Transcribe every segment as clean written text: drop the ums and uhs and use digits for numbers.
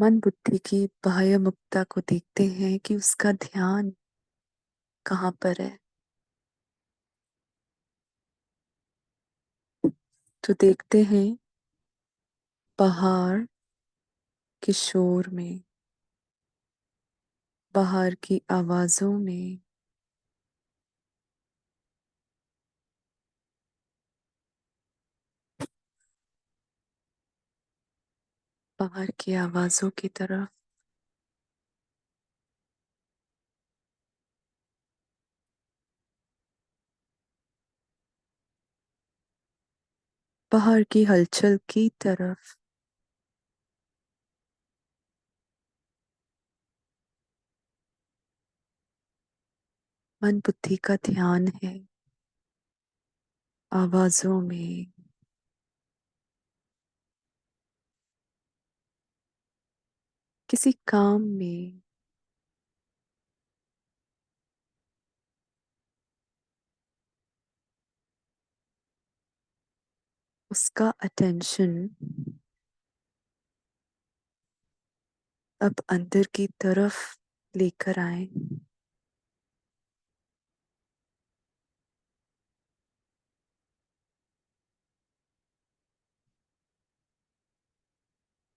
मन बुद्धि की बाह्य मुक्ता को देखते हैं कि उसका ध्यान कहाँ पर है। तो देखते हैं पहाड़ के शोर में, बाहर की आवाजों में, बाहर की आवाजों की तरफ, बाहर की हलचल की तरफ। मन बुद्धि का ध्यान है आवाजों में, किसी काम में, उसका अटेंशन अब अंदर की तरफ लेकर आए।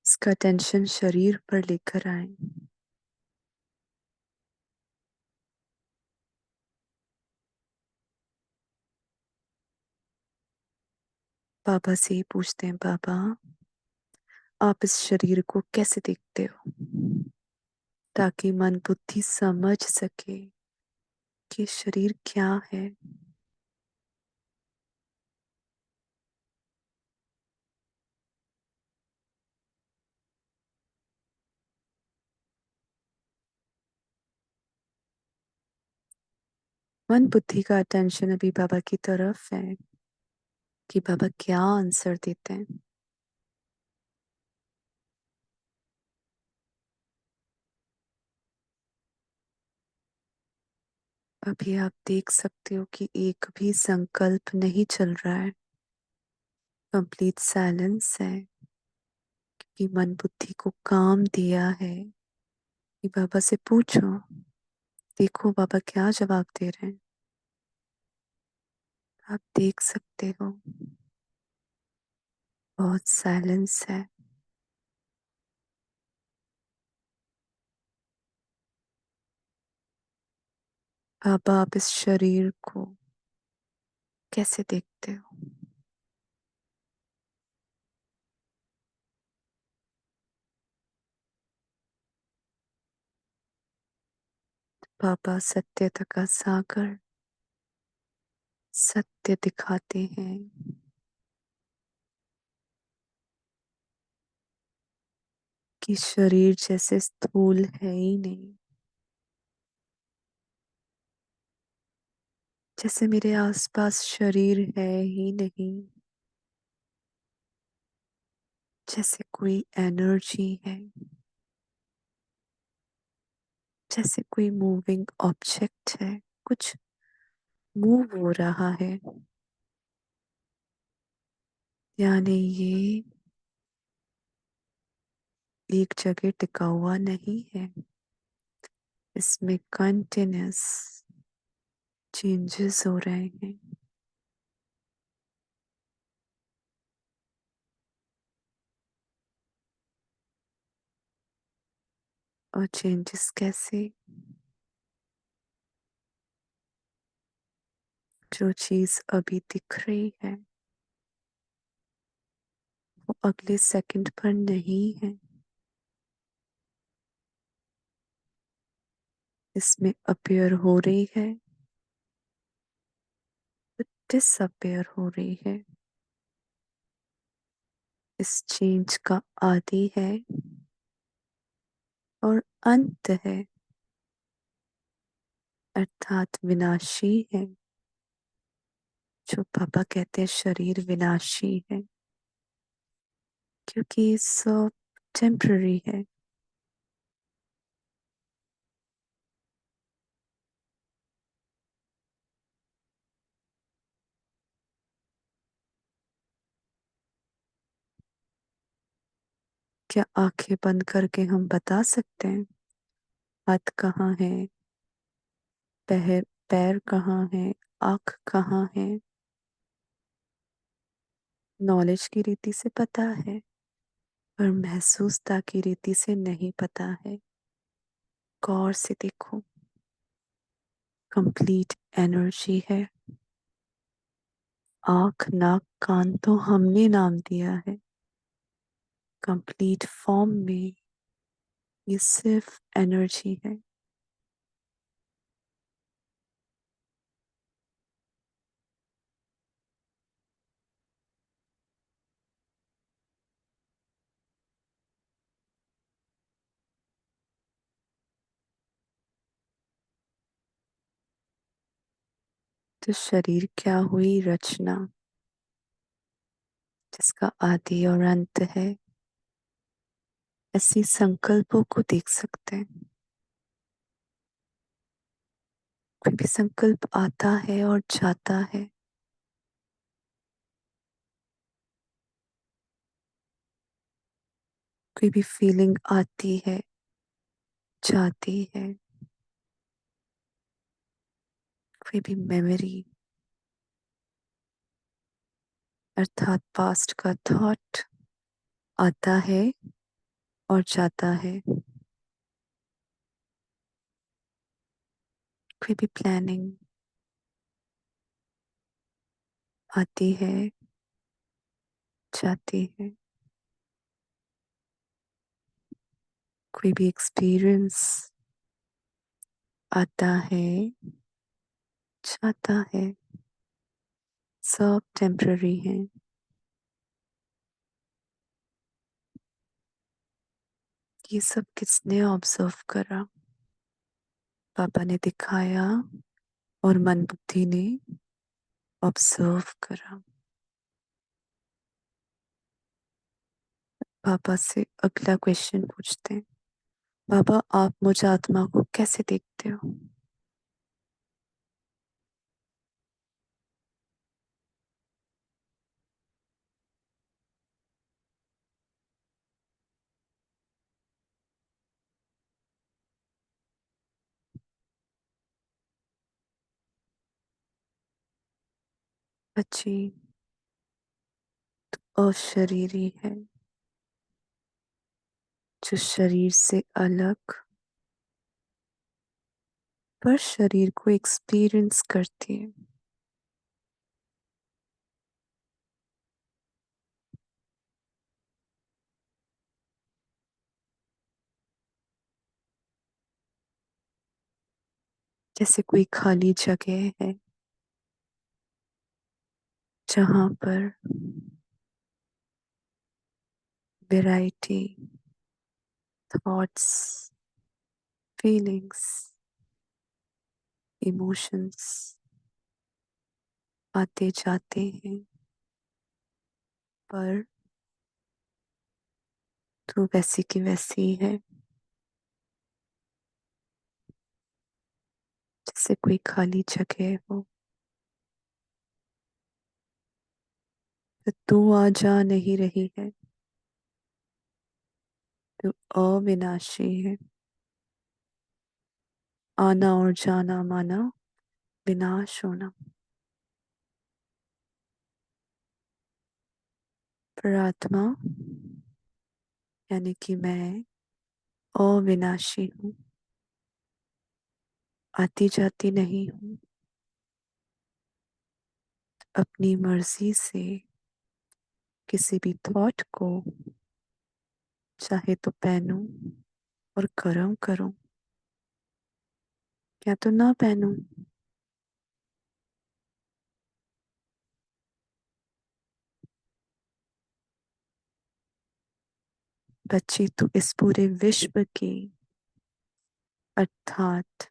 उसका अटेंशन शरीर पर लेकर आए। बाबा से ही पूछते हैं, बाबा आप इस शरीर को कैसे देखते हो, ताकि मन बुद्धि समझ सके कि शरीर क्या है। मन बुद्धि का अटेंशन अभी बाबा की तरफ है कि बाबा क्या आंसर देते हैं। अभी आप देख सकते हो कि एक भी संकल्प नहीं चल रहा है, कंप्लीट साइलेंस है, कि मन बुद्धि को काम दिया है कि बाबा से पूछो, देखो बाबा क्या जवाब दे रहे हैं। आप देख सकते हो बहुत साइलेंस है। बाबा आप इस शरीर को कैसे देखते हो। बाबा सत्यता का सागर सत्य दिखाते हैं कि शरीर जैसे स्थूल है ही नहीं, जैसे मेरे आसपास शरीर है ही नहीं, जैसे कोई एनर्जी है, जैसे कोई मूविंग ऑब्जेक्ट है, कुछ मूव हो रहा है। यानी ये एक जगह टिका हुआ नहीं है, इसमें कंटिन्यूस चेंजेस हो रहे हैं। और चेंजेस कैसे, जो चीज अभी दिख रही है वो अगले सेकंड पर नहीं है, इसमें अपीयर हो रही है, डिसअपीयर हो रही है। इस चेंज का आदि है और अंत है, अर्थात विनाशी है। जो पापा कहते हैं शरीर विनाशी है, क्योंकि ये सब टेम्पररी है। क्या आंखें बंद करके हम बता सकते हैं हाथ कहाँ है, पैर पैर कहाँ है, आँख कहाँ है? नॉलेज की रीति से पता है, पर महसूसता की रीति से नहीं पता है। गौर से देखो, कंप्लीट एनर्जी है। आँख नाक कान तो हमने नाम दिया है, कंप्लीट फॉर्म में ये सिर्फ एनर्जी है। तो शरीर क्या हुई रचना, जिसका आदि और अंत है। ऐसी संकल्पों को देख सकते हैं। कोई भी संकल्प आता है और जाता है। कोई भी फीलिंग आती है, जाती है। कोई भी मेमोरी अर्थात पास्ट का थॉट आता है और जाता है। कोई भी प्लानिंग आती है, जाती है। कोई भी एक्सपीरियंस आता है, जाता है। सब टेम्पररी है। ये सब किसने ऑब्जर्व करा? पापा ने दिखाया और मन बुद्धि ने ऑब्जर्व करा। पापा से अगला क्वेश्चन पूछते हैं। पापा, आप मुझ आत्मा को कैसे देखते हो? बच्ची अशरीरी है, जो शरीर से अलग पर शरीर को एक्सपीरियंस करती है। जैसे कोई खाली जगह है जहां पर वैरायटी थॉट्स, फीलिंग्स, इमोशंस आते जाते हैं, पर तू वैसी की वैसी ही है। जैसे कोई खाली जगह हो, तो तू आ जा नहीं रही है। तू अविनाशी है। आना और जाना माना विनाश होना। पर आत्मा यानी कि मैं अविनाशी हूँ, आती जाती नहीं हूँ। अपनी मर्जी से किसी भी थॉट को चाहे तो पहनूं और कर्म करूं, या तो ना पहनूं। बच्ची, तू इस पूरे विश्व की अर्थात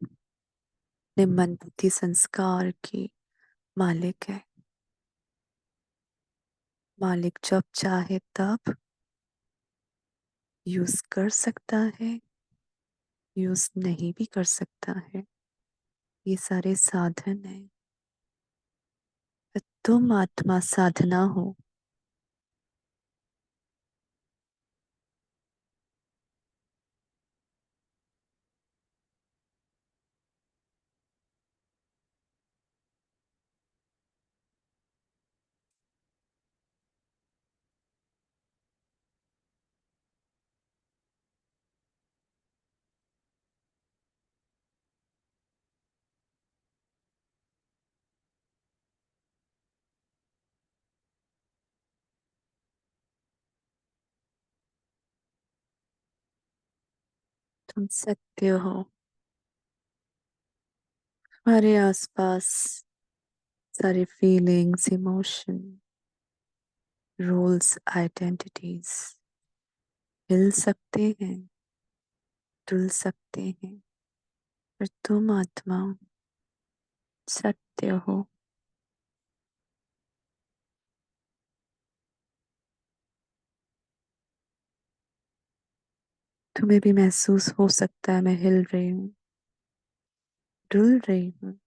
अपने मन बुद्धि संस्कार की मालिक है। मालिक जब चाहे तब यूज कर सकता है, यूज नहीं भी कर सकता है। ये सारे साधन है। तुम आत्मा साधना हो। तुम सत्य हो। हमारे आसपास सारे फीलिंग्स, इमोशन, रोल्स, आइडेंटिटीज हिल सकते हैं, डुल सकते हैं, पर तुम आत्मा सत्य हो। तुम्हें भी महसूस हो सकता है मैं हिल रही हूँ, डुल रही हूँ।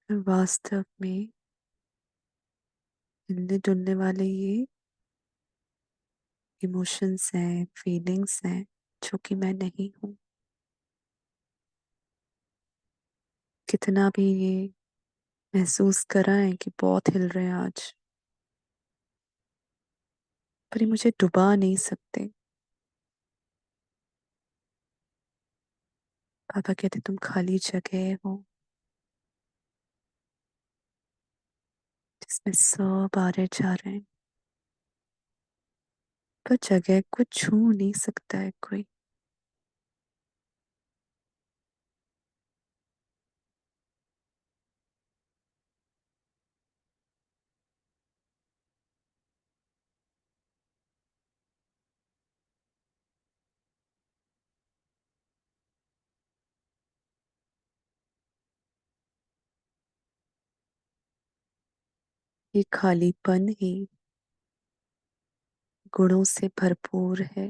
वास्तव में हिलने डुलने वाले ये इमोशंस हैं, फीलिंग्स हैं, जो कि मैं नहीं हूँ। कितना भी ये महसूस कराएं कि बहुत हिल रहे हैं आज, पर ये मुझे डुबा नहीं सकते। पापा कहते तुम खाली जगह हो जिसमें सब आ रहे जा रहे हैं, पर जगह को छू नहीं सकता है कोई। ये खालीपन ही गुणों से भरपूर है।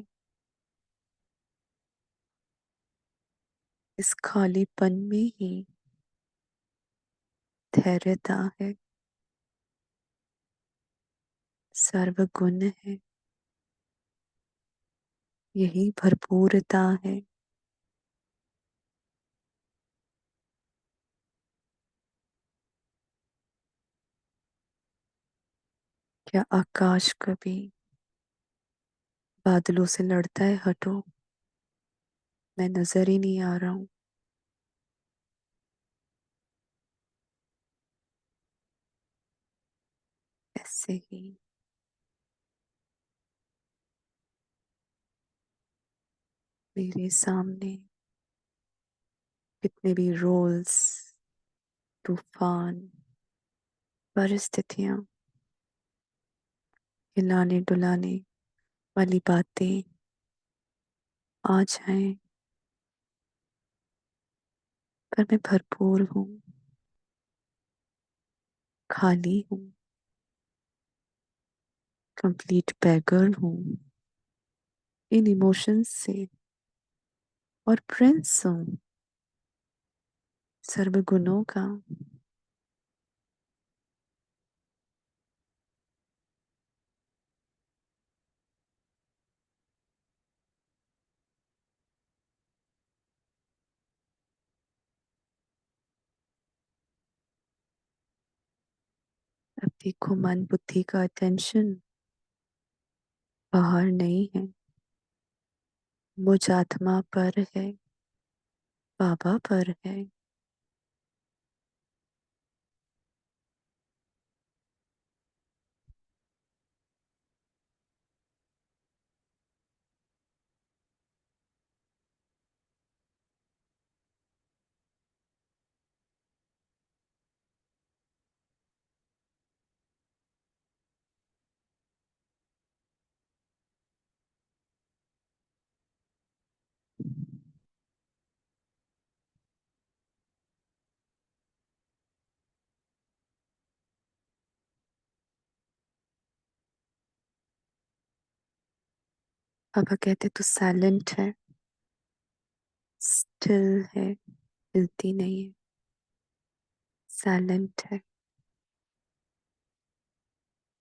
इस खालीपन में ही धैर्यता है, सर्वगुण है, यही भरपूरता है। क्या आकाश कभी बादलों से लड़ता है? हटो, मैं नजर ही नहीं आ रहा हूं। ऐसे ही मेरे सामने कितने भी रोल्स, तूफान, परिस्थितियां, हिलाने डुलाने वाली बातें आ जाएं, पर मैं भरपूर हूँ, खाली हूँ, कंप्लीट बैगर हूँ इन इमोशंस से, और प्रिंस हूँ सर्वगुणों का। अब देखो, मन बुद्धि का अटेंशन बाहर नहीं है, मुझ आत्मा पर है, बाबा पर है। पापा कहते तू साइलेंट है, स्टिल है, हिलती नहीं है, साइलेंट है,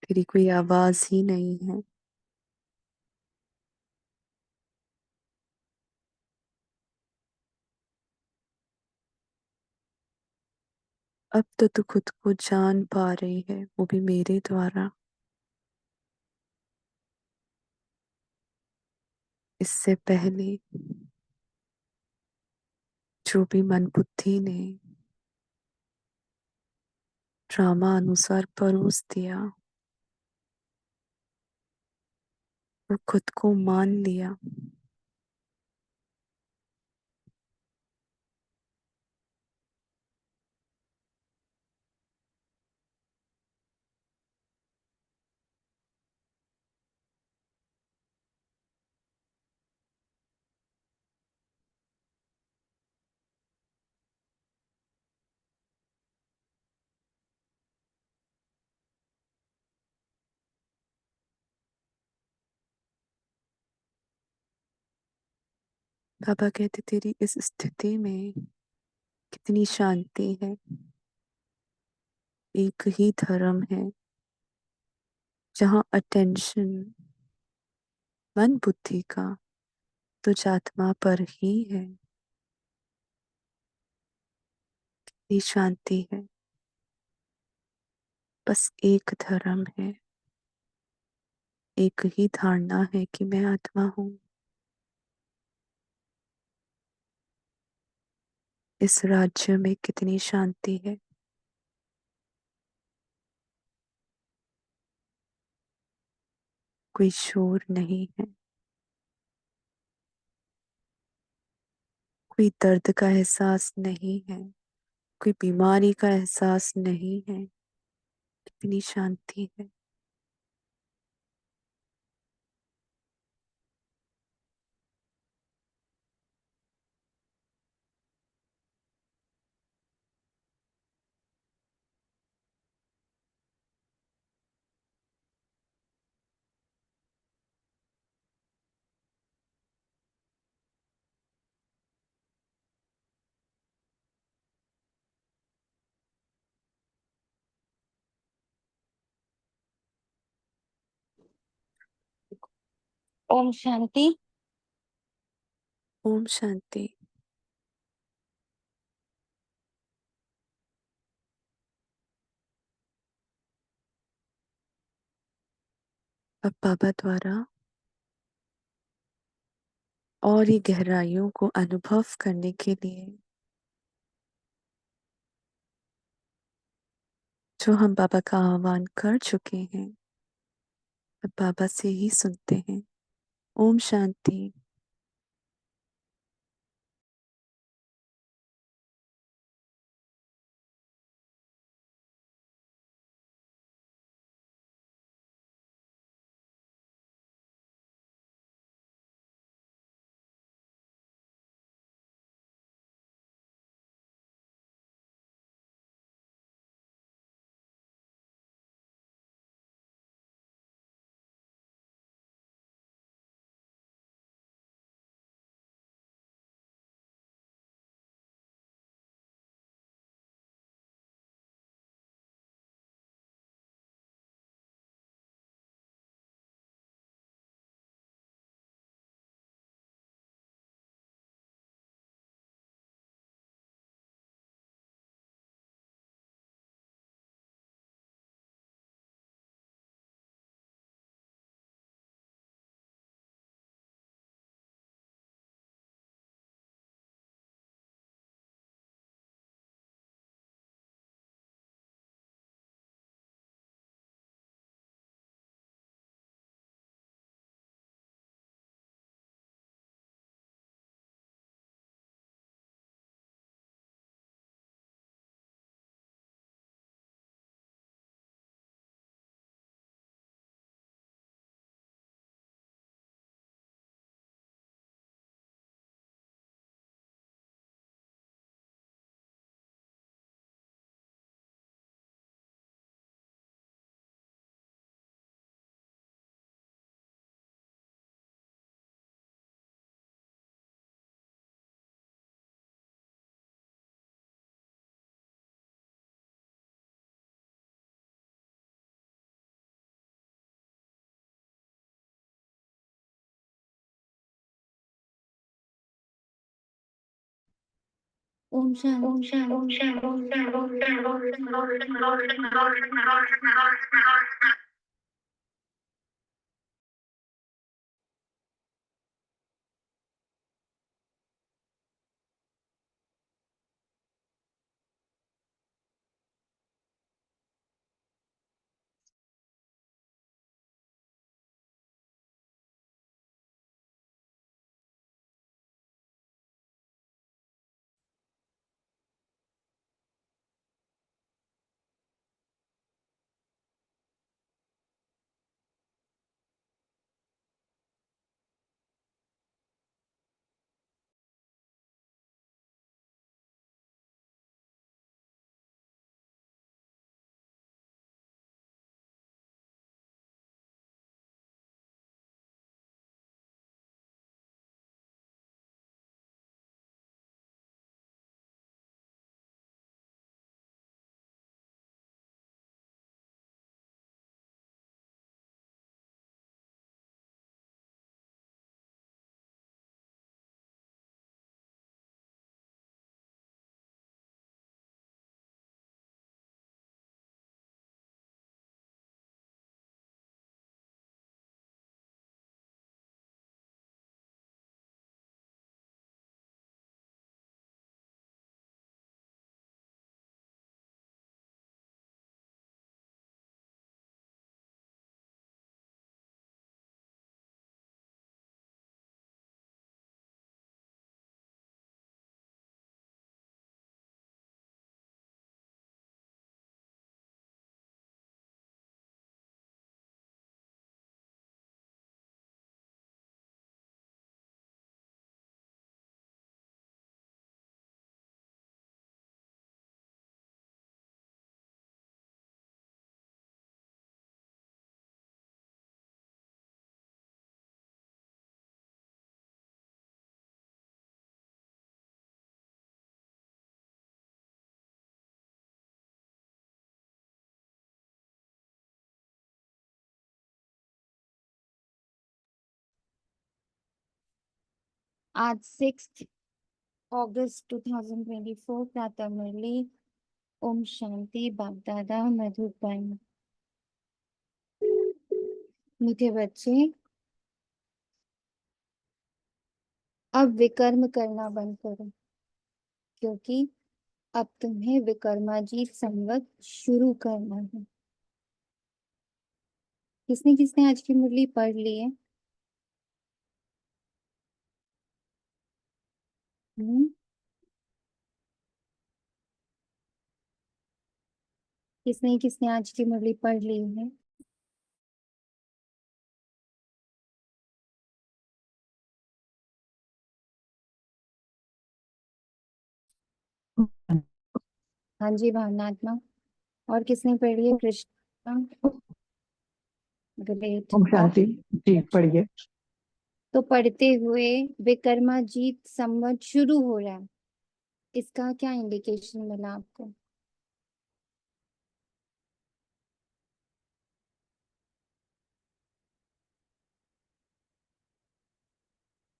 तेरी कोई आवाज ही नहीं है। अब तो तू खुद को जान पा रही है, वो भी मेरे द्वारा। इससे पहले जो भी मन बुद्धि ने ड्रामा अनुसार परोस दिया, वो खुद को मान लिया। बाबा कहते तेरी इस स्थिति में कितनी शांति है। एक ही धर्म है जहाँ अटेंशन मन बुद्धि का तुझ आत्मा पर ही है। ये शांति है। बस एक धर्म है, एक ही धारणा है कि मैं आत्मा हूँ। इस राज्य में कितनी शांति है। कोई शोर नहीं है, कोई दर्द का एहसास नहीं है, कोई बीमारी का एहसास नहीं है। कितनी शांति है। ओम शांति। ओम शांति। अब बाबा द्वारा और ही गहराइयों को अनुभव करने के लिए जो हम बाबा का आह्वान कर चुके हैं, अब बाबा से ही सुनते हैं। ओम शांति। ओम ओम शांति। शांति। ओम शांति। ओम ओम शांति। आज 6 अगस्त 2024 प्रातः मुरली। ओम शांति। बाप दादा मधुबन। मीठे बच्चे, अब विकर्म करना बंद करो, क्योंकि अब तुम्हें विकर्माजीत संवत शुरू करना है। किसने किसने आज की मुरली पढ़ ली है? हम्म, किसने किसने आज की मुरली पढ़ ली है? हाँ जी भावनात्मा। और किसने पढ़ी है? कृष्णा। ग्रेट। ओम और शांति। जी पढ़िए। तो पढ़ते हुए विकर्माजीत संवत शुरू हो रहा है, इसका क्या इंडिकेशन मिला आपको?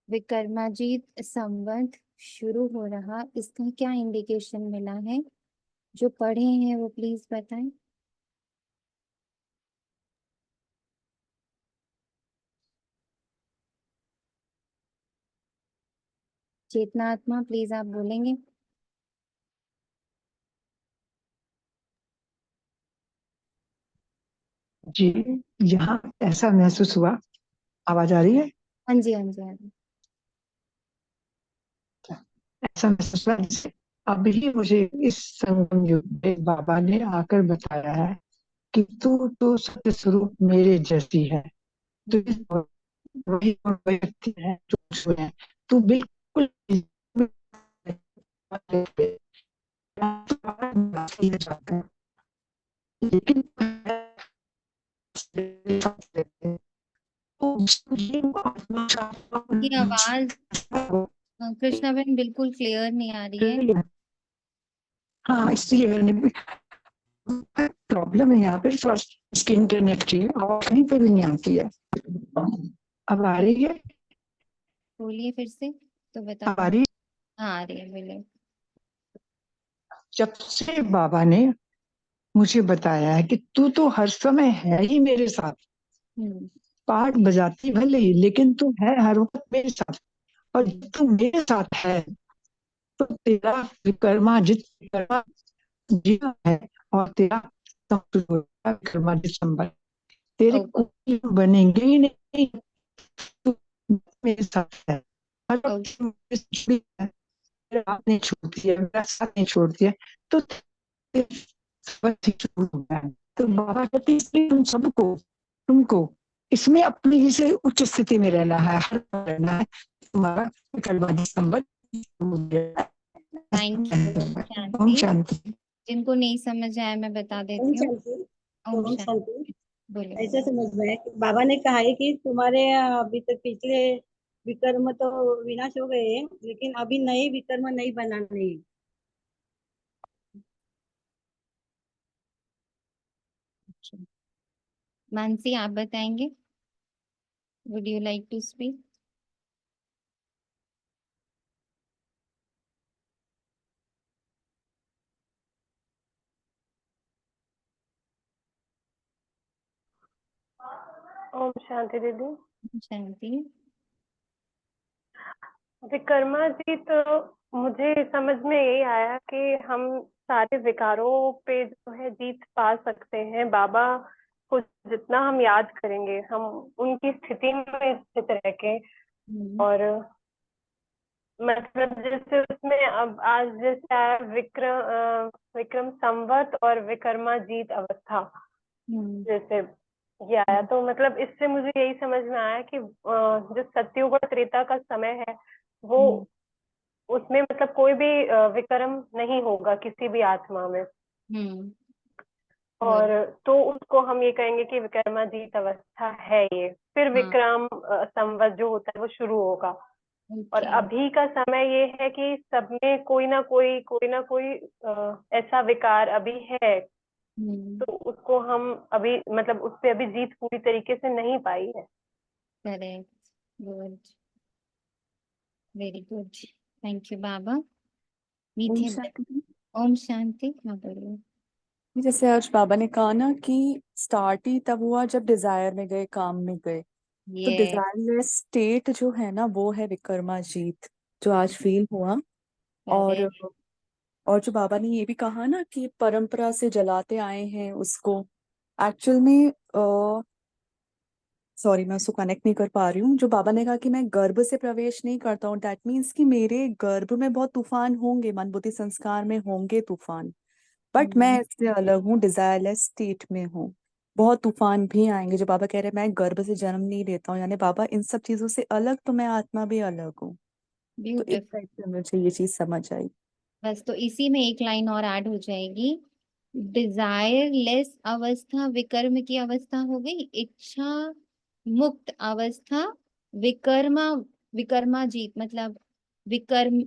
विकर्माजीत संवत शुरू हो रहा, इसका क्या इंडिकेशन मिला है? जो पढ़े हैं वो प्लीज बताएं। चेतना आत्मा प्लीज आप बोलेंगे? जी, यहाँ ऐसा महसूस हुआ। आवाज आ रही है? हाँ जी, हाँ जी, हाँ जी। ऐसा महसूस हुआ जैसे अभी मुझे इस संगम युग में बाबा ने आकर बताया है कि तू तो सत्य स्वरूप मेरे जैसी है। तू इस हम्म, वही व्यक्ति है जो है। तू बिल्कुल लेकिन ये आवाज कृष्णा बहन बिल्कुल क्लियर नहीं आ रही है। हाँ, इसलिए मैंने भी प्रॉब्लम है यहाँ पे। फर्स्ट स्किन इंटरनेट की और कहीं पे भी नहीं आती है। अब आ रही है? बोलिए फिर से तो बता अब आ पाऊँ। रही? हाँ आ रही है, बोलिए। जब से बाबा ने मुझे बताया है कि तू तो हर समय है ही मेरे साथ, हम्म। पाठ बजाती भले ही लेकिन तू है हर वक्त मेरे साथ। और हम्म। जब तू मेरे साथ है तो तेरा विकर्माजित विकर्मा जीवन है और तेरा विकर्माजित संबंध। तेरे ओके। कोई बनेंगे ही नहीं। तू मेरे साथ है, हर वक्त ओके। मेरे साथ भी है। मेरा हाथ नहीं छोड़ती है, मेरा साथ नहीं छोड़ती है। तो बस ही शुरू हो गया है। तो बाबा कहते हैं इसलिए तुम सबको, तुमको इसमें अपनी ही से उच्च स्थिति में रहना है, हर पल रहना है। तुम्हारा विकल्पवादी संबंध हो गया थैंक यू ओम है। ओम शांति। शांति। जिनको नहीं समझ आया मैं बता ओम देती हूँ। शांति। ओम ओम शांति। शांति। बोलिए। ऐसा समझ में है कि बाबा ने कहा है कि तुम्हारे अभी तक पिछले विकर्म तो विनाश हो गए हैं, लेकिन अभी नए विकर्म नहीं बनाने हैं। मानसी आप बताएंगे? Would you like to speak? ओम शांति दीदी। शांति। विकर्मा जी, तो मुझे समझ में यही आया कि हम सारे विकारों पे जो है जीत पा सकते हैं। बाबा को जितना हम याद करेंगे, हम उनकी स्थिति में स्थित रह के। हम्म। और मतलब जैसे उसमें अब आज जैसे आया विक्रम संवत और विकर्मा जीत अवस्था, हम्म। जैसे ये आया, तो मतलब इससे मुझे यही समझ में आया कि जो सतयुग और त्रेता का समय है वो, हम्म। उसमें मतलब कोई भी विकर्म नहीं होगा किसी भी आत्मा में। हम्म। और गुड। तो उसको हम ये कहेंगे कि विक्रमाजीत अवस्था है ये। फिर हाँ। विक्रम संवत जो होता है वो शुरू होगा। और ओके। अभी का समय ये है कि सब में कोई ना कोई ऐसा विकार अभी है। हम्म। तो उसको हम अभी मतलब उस पे अभी जीत पूरी तरीके से नहीं पाई है। Correct. Good. Very good, thank you बाबा। ओम मीठे शांति। ओम शांति। हाँ बोलिए। जैसे आज बाबा ने कहा ना कि स्टार्ट ही तब हुआ जब डिजायर में गए, काम में गए। तो ये डिजायरलेस स्टेट जो है ना, वो है विकर्मा जीत, जो आज फील हुआ। और करेक्ट। और जो बाबा ने ये भी कहा ना कि परंपरा से जलाते आए हैं उसको, एक्चुअल में सॉरी मैं उसको कनेक्ट नहीं कर पा रही हूँ। जो बाबा ने कहा कि मैं गर्भ से प्रवेश नहीं करता हूँ, दैट मीन्स कि मेरे गर्भ में बहुत तूफान होंगे, मन बुद्धि संस्कार में होंगे तूफान, बट मैं इससे अलग हूँ, डिजायरलेस स्टेट में हूँ। बहुत तूफान भी आएंगे। जो बाबा कह रहे हैं मैं गर्भ से जन्म नहीं लेता हूँ, यानी बाबा इन सब चीजों से अलग, तो मैं आत्मा भी अलग हूँ। तो एक ब्यूटिफुल। टाइप से मुझे ये चीज समझ आई। बस तो इसी में एक लाइन और ऐड हो जाएगी। डिजायरलेस अवस्था विकर्म की अवस्था हो गई, इच्छा मुक्त अवस्था विकर्मा, विकर्माजीत मतलब विकर्म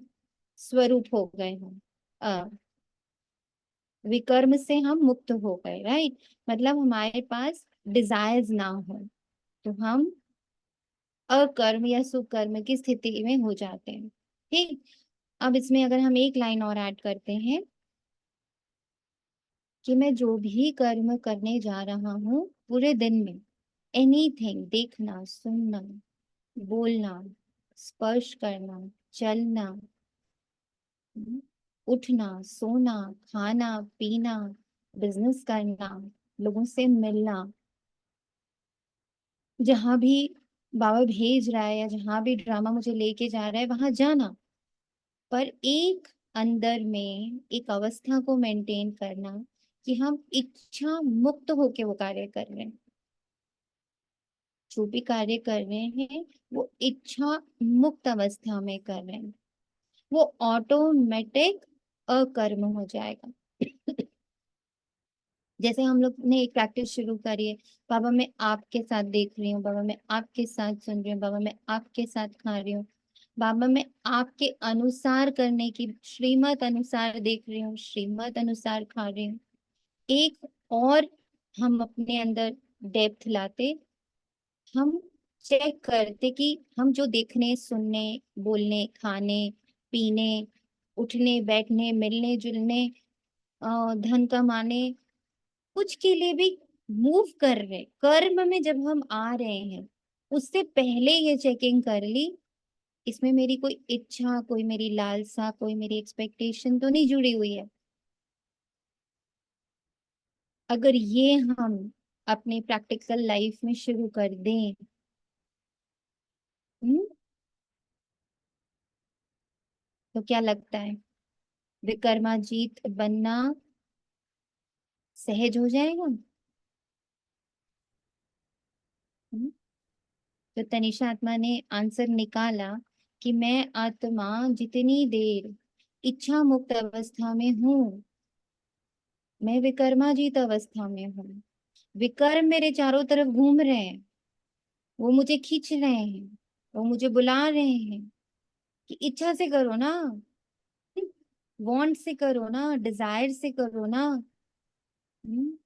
स्वरूप हो गए हम। विकर्म से हम मुक्त हो गए, राइट। मतलब हमारे पास डिजायर्स ना हो, तो हम अकर्म या सुकर्म की स्थिति में हो जाते हैं। ठीक। अब इसमें अगर हम एक लाइन और ऐड करते हैं कि मैं जो भी कर्म करने जा रहा हूँ पूरे दिन में, एनीथिंग, देखना, सुनना, बोलना, स्पर्श करना, चलना, उठना, सोना, खाना, पीना, बिजनेस करना, लोगों से मिलना, जहां भी बाबा भेज रहा है या जहां भी ड्रामा मुझे लेके जा रहा है वहां जाना, पर एक अंदर में एक अवस्था को मेंटेन करना कि हम इच्छा मुक्त होके वो कार्य कर रहे हैं। जो भी कार्य कर रहे हैं वो इच्छा मुक्त अवस्था में कर रहे हैं, वो ऑटोमेटिक अकर्म हो जाएगा। जैसे हम लोग ने एक प्रैक्टिस शुरू करी है, बाबा मैं आपके साथ देख रही हूँ, बाबा मैं आपके साथ सुन रही हूँ, बाबा मैं आपके साथ खा रही हूँ, बाबा मैं आपके अनुसार करने की श्रीमत अनुसार देख रही हूँ, श्रीमत अनुसार खा रही हूँ। एक और हम अपने अंदर डेप्थ लाते, हम चेक करते कि हम जो देखने, सुनने, बोलने, खाने, पीने, उठने, बैठने, मिलने जुलने, धन कमाने, कुछ के लिए भी मूव कर रहे, कर्म में जब हम आ रहे हैं, उससे पहले ये चेकिंग कर ली, इसमें मेरी कोई इच्छा, कोई मेरी लालसा, कोई मेरी एक्सपेक्टेशन तो नहीं जुड़ी हुई है। अगर ये हम अपने प्रैक्टिकल लाइफ में शुरू कर दें, हम्म, तो क्या लगता है विकर्माजीत बनना सहज हो जाएगा। हम्म, तो तनिषा आत्मा ने आंसर निकाला कि मैं आत्मा जितनी देर इच्छा मुक्त अवस्था में हूँ, मैं विकर्माजीत अवस्था में हूँ। विकर्म मेरे चारों तरफ घूम रहे हैं, वो मुझे खींच रहे हैं, वो मुझे बुला रहे हैं कि इच्छा से करो ना, वांट से करो ना, डिजायर से करो ना,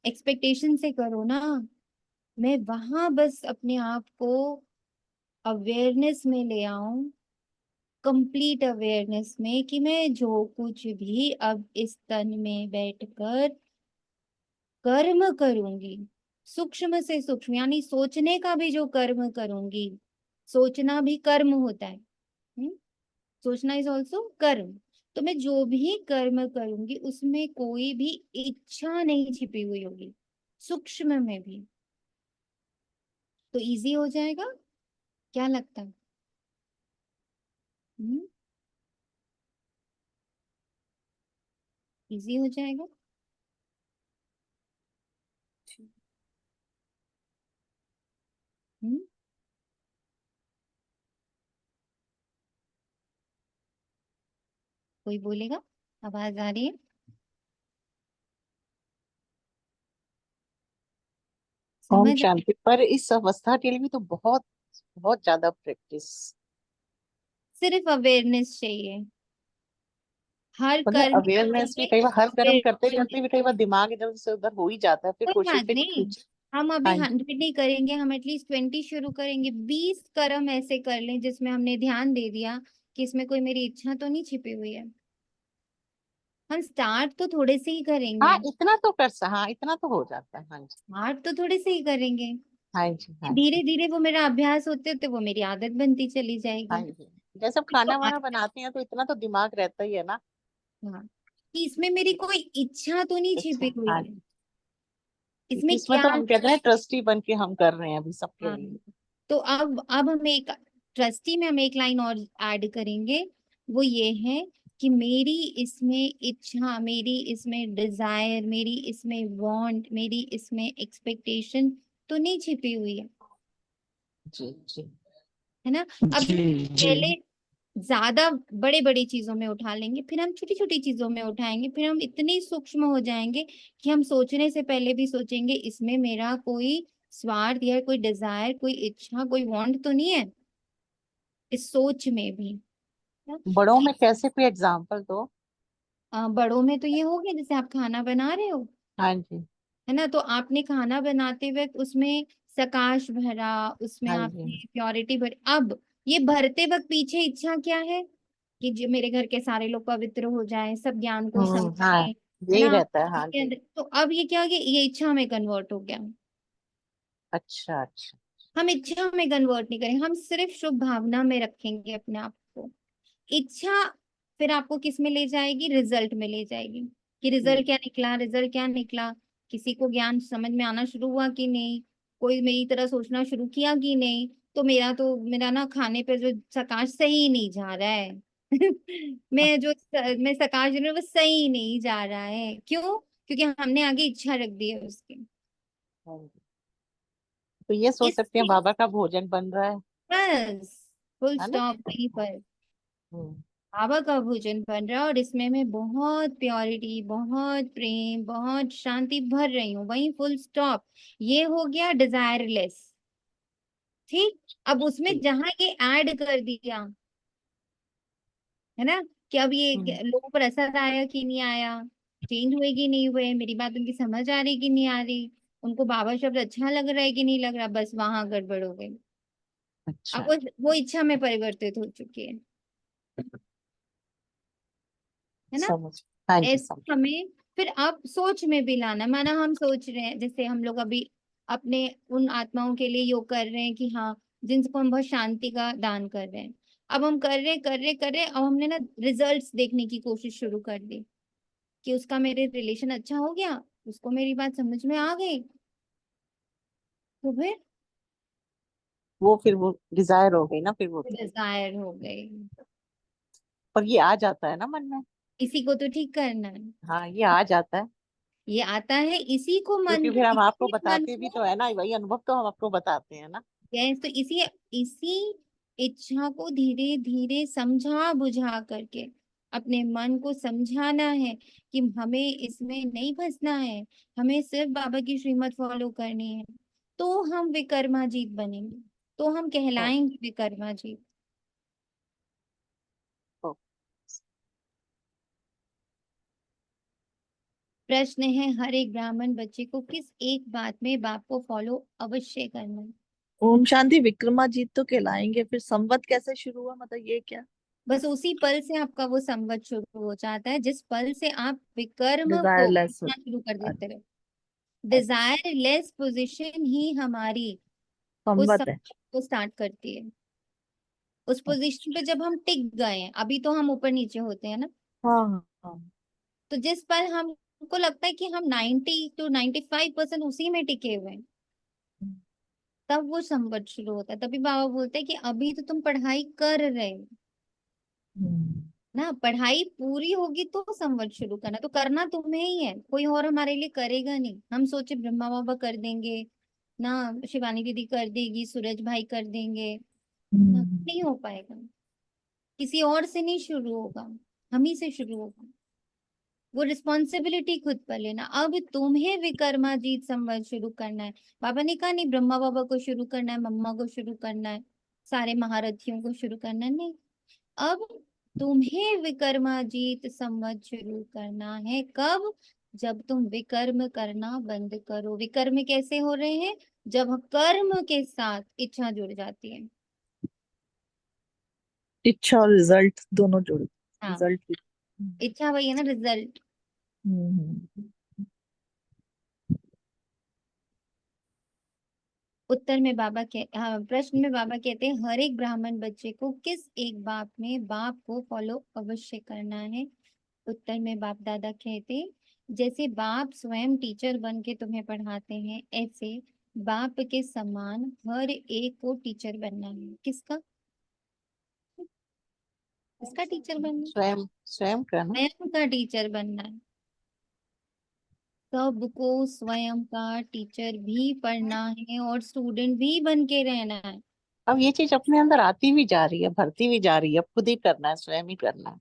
एक्सपेक्टेशन से करो ना। मैं वहां बस अपने आप को अवेयरनेस में ले आऊं, कंप्लीट अवेयरनेस में, कि मैं जो कुछ भी अब इस तन में बैठकर कर्म करूंगी, सूक्ष्म से सूक्ष्म यानी सोचने का भी जो कर्म करूंगी, सोचना भी कर्म होता है, सोचना इज ऑल्सो कर्म। तो मैं जो भी कर्म करूंगी उसमें कोई भी इच्छा नहीं छिपी हुई होगी, सूक्ष्म में भी, तो इजी हो जाएगा। क्या लगता है? इजी हो जाएगा। हम्म। कोई बोलेगा? आवाज आ रही है? ओम समझ? शांति। पर इस अवस्था के लिए भी तो बहुत बहुत ज्यादा प्रैक्टिस, सिर्फ अवेयरनेस चाहिए, हर मतलब कर्म के अवेयरनेस भी पहले कई बार हर कर्म करते awareness करते भी कई बार दिमाग इधर से उधर हो ही जाता है, फिर कोई कोशिश बात है कि नहीं। फ्यूचर। हम अभी हाँ जी। 100 नहीं करेंगे, हम एटलीस्ट 20 शुरू करेंगे, 20 कर्म ऐसे कर लें जिसमें हमने ध्यान दे दिया कि इसमें कोई मेरी इच्छा तो नहीं छिपी हुई है। हम स्टार्ट तो थोड़े से ही करेंगे, हाँ इतना तो हाँ इतना तो हो जाता है। हाँ जी। स्टार्ट तो थोड़े से ही करेंगे। हाँ जी। हाँ धीरे जी। धीरे वो मेरा अभ्यास होते होते वो मेरी आदत बनती चली हाँ जाएगी। जी। जैसे हम तो खाना वाना बनाते हैं तो इतना तो दिमाग रहता ही है ना। हाँ, कि इसमें मेरी कोई इच्छा तो नहीं अच्छा। छिपी हुई हाँ है, जी। इसमें इसमें क्या। तो हम कहते हैं ट्रस्टी बन के हम कर रहे हैं अभी सबके हाँ, लिए। तो अब हम एक ट्रस्टी में हम एक लाइन और ऐड करेंगे। वो ये है कि मेरी इसमें इच्छा, मेरी इसमें डिजायर, मेरी इसमें वांट, मेरी इसमें एक्सपेक्टेशन तो नहीं छिपी हुई जी जी। है ना। अब जी जी। पहले ज्यादा बड़े बड़ी चीजों में उठा लेंगे, फिर हम छोटी छोटी चीजों में उठाएंगे, फिर हम इतने सूक्ष्म हो जाएंगे कि हम सोचने से पहले भी सोचेंगे इसमें मेरा कोई स्वार्थ या कोई डिजायर, कोई इच्छा, कोई वांट तो नहीं है, इस सोच में भी ना? बड़ों में कैसे कोई एग्जाम्पल दो। बड़ों में तो ये हो गया जैसे आप खाना बना रहे हो, हाँ जी। है ना, तो आपने खाना बनाते वक्त उसमें सकाश भरा, उसमें हाँ जी। आपने प्योरिटी भरी। अब ये भरते वक्त पीछे इच्छा क्या है कि जो मेरे घर के सारे लोग पवित्र हो जाएं, सब ज्ञान को हाँ समझें, है यही ना। रहता है। हाँ इसके जी। अंदर तो अब ये क्या हो गया, ये इच्छा में कन्वर्ट हो गया। अच्छा अच्छा। हम इच्छा में कन्वर्ट नहीं करेंगे, हम सिर्फ शुभ भावना में रखेंगे अपने आप को। इच्छा फिर आपको किस में ले जाएगी, रिजल्ट में ले जाएगी, कि रिजल्ट क्या निकला, रिजल्ट क्या निकला। किसी को ज्ञान समझ में आना शुरू हुआ कि नहीं, कोई मेरी तरह सोचना शुरू किया कि नहीं। तो मेरा ना खाने पे जो प्रकाश सही नहीं जा रहा है मैं प्रकाश जो है वो सही नहीं जा रहा है, क्यों? क्योंकि हमने आगे इच्छा रख दी है उसकी। हाँ जी। तो ये सोच सकते हैं इससे बाबा का भोजन बन रहा बस फुल है ना। स्टॉप वहीं पर हम्म। बाबा का भोजन बन रहा है, और इसमें मैं बहुत प्योरिटी, बहुत प्रेम, बहुत शांति भर रही हूँ, वहीं फुल स्टॉप। ये हो गया डिजायरलेस। ठीक, अब उसमें ठीक। जहां ये ऐड कर दिया, है ना, कि अब हम्म। ये लोगों पर असर आया कि नहीं आया, चेंज हुए कि नहीं हुए, मेरी बात उनकी समझ आ रही कि नहीं आ रही, उनको बाबा शब्द अच्छा लग रहा है कि नहीं लग रहा, बस वहां गड़बड़ हो गई। अब अच्छा। वो इच्छा में परिवर्तित हो चुकी है ना। समझ। हाँ जी समझ। ऐसे हमें फिर अब सोच में भी लाना, माना हम सोच रहे हैं, जैसे हम लोग अभी अपने उन आत्माओं के लिए योग कर रहे हैं कि हाँ, जिनको हम बहुत शांति का दान कर रहे हैं। अब हम कर रहे अब हमने ना रिजल्ट्स देखने की कोशिश शुरू कर दी, कि उसका मेरे रिलेशन अच्छा हो गया, उसको मेरी बात समझ में आ गई, तो फिर वो फिर वो डिजायर हो गई ना फिर वो तो। डिजायर हो गई। पर ये आ जाता है ना मन में। इसी को तो ठीक करना है, हाँ ये आ जाता है। ये आता है इसी को क्योंकि मन, फिर हम आपको इसी मन बताते भी को। तो है ना, वही अनुभव तो हम आपको बताते हैं ना। यस, तो इसी इसी इच्छा को धीरे धीरे समझा बुझा करके अपने मन को समझाना है कि हमें इसमें नहीं फंसना है, हमें सिर्फ बाबा की श्रीमत फॉलो करनी है। तो हम विकर्माजीत बनेंगे, तो हम ओ, कहलाएंगे विकर्माजीत। ओ, प्रश्न है हर एक ब्राह्मण बच्चे को, किस एक बात में बाप को फॉलो अवश्य करना है। ओम शांति विक्रमाजीत तो कहलाएंगे, फिर संवत कैसे शुरू हुआ, मतलब ये क्या? बस उसी पल से आपका वो संवत शुरू हो जाता है, जिस पल से आप विकर्म को डिजायरलेस। करना शुरू कर देते हो। अच्छा। डिजायर लेस पोजीशन ही हमारी उस संवत है। समय को स्टार्ट करती है। उस पोजीशन पे जब हम टिक गए हैं, अभी तो हम ऊपर नीचे होते हैं ना, हाँ हाँ हाँ। तो जिस पर हमको लगता है कि हम 90 to 95% उसी में टिके हुए हैं, तब वो संवत शुरू होता है। तभी बाबा बोलते हैं कि अभी तो तुम पढ़ाई कर रहे हो हम्म। ना, पढ़ाई पूरी होगी तो संवत शुरू करना, तो करना तुम्हें ही है, कोई और हमारे लिए करेगा नहीं। हम सोचे ब्रह्मा बाबा कर देंगे ना, शिवानी दीदी कर देगी, सूरज भाई कर देंगे ना, हम्म। नहीं हो पाएगा। किसी और से नहीं शुरू होगा, हम ही से शुरू होगा। वो रिस्पॉन्सिबिलिटी खुद पर लेना। अब तुम्हें विकर्माजीत संवत शुरू करना है। बाबा ने कहा नहीं ब्रह्मा बाबा को शुरू करना है, मम्मा को शुरू करना है, सारे महारथियों को शुरू करना है, नहीं। अब तुम्हें विकर्माजीत संवत शुरू करना है, कब? जब तुम विकर्म करना बंद करो। विकर्म कैसे हो रहे हैं? जब कर्म के साथ इच्छा जुड़ जाती है। इच्छा और रिजल्ट दोनों जुड़े। हाँ, रिजल्ट भी। इच्छा वही है ना, रिजल्ट। हम्म। उत्तर में बाबा हाँ, प्रश्न में बाबा कहते हैं हर एक ब्राह्मण बच्चे को किस एक बाप में बाप को फॉलो अवश्य करना है। उत्तर में बाप दादा कहते जैसे बाप स्वयं टीचर बन के तुम्हें पढ़ाते हैं, ऐसे बाप के समान हर एक को टीचर बनना है। किसका? किसका टीचर बनना है? स्वयं स्वयं का ना। स्वयं का टीचर बनना है। सबको स्वयं का टीचर भी पढ़ना है और स्टूडेंट भी बन के रहना है। अब ये चीज अपने अंदर आती भी जा रही है, भरती भी जा रही है, अब खुद ही करना है, स्वयं ही करना है।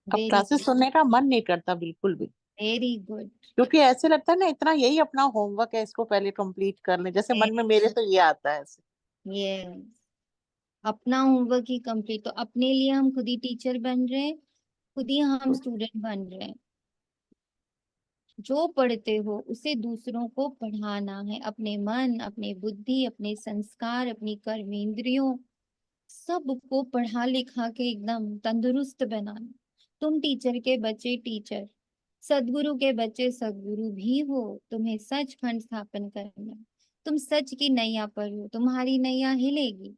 अब वेरी क्लासेस सुनने का मन नहीं करता बिल्कुल भी, वेरी गुड। क्योंकि ऐसे लगता है ना इतना यही अपना होमवर्क है, इसको पहले कंप्लीट कर ले, जैसे मन में मेरे तो ये आता है ऐसे। ये अपना होमवर्क ही कंप्लीट, तो अपने लिए हम खुद ही टीचर बन रहे हैं, खुद ही हम स्टूडेंट बन रहे हैं। जो पढ़ते हो उसे दूसरों को पढ़ाना है, अपने मन, अपने बुद्धि, अपने संस्कार, अपनी कर्मेंद्रियों, सबको पढ़ा लिखा के एकदम तंदुरुस्त बनाना। तुम टीचर के बच्चे टीचर, सदगुरु के बच्चे सदगुरु भी हो, तुम्हें सच खंड स्थापन करना है। तुम सच की नैया पर हो, तुम्हारी नैया हिलेगी,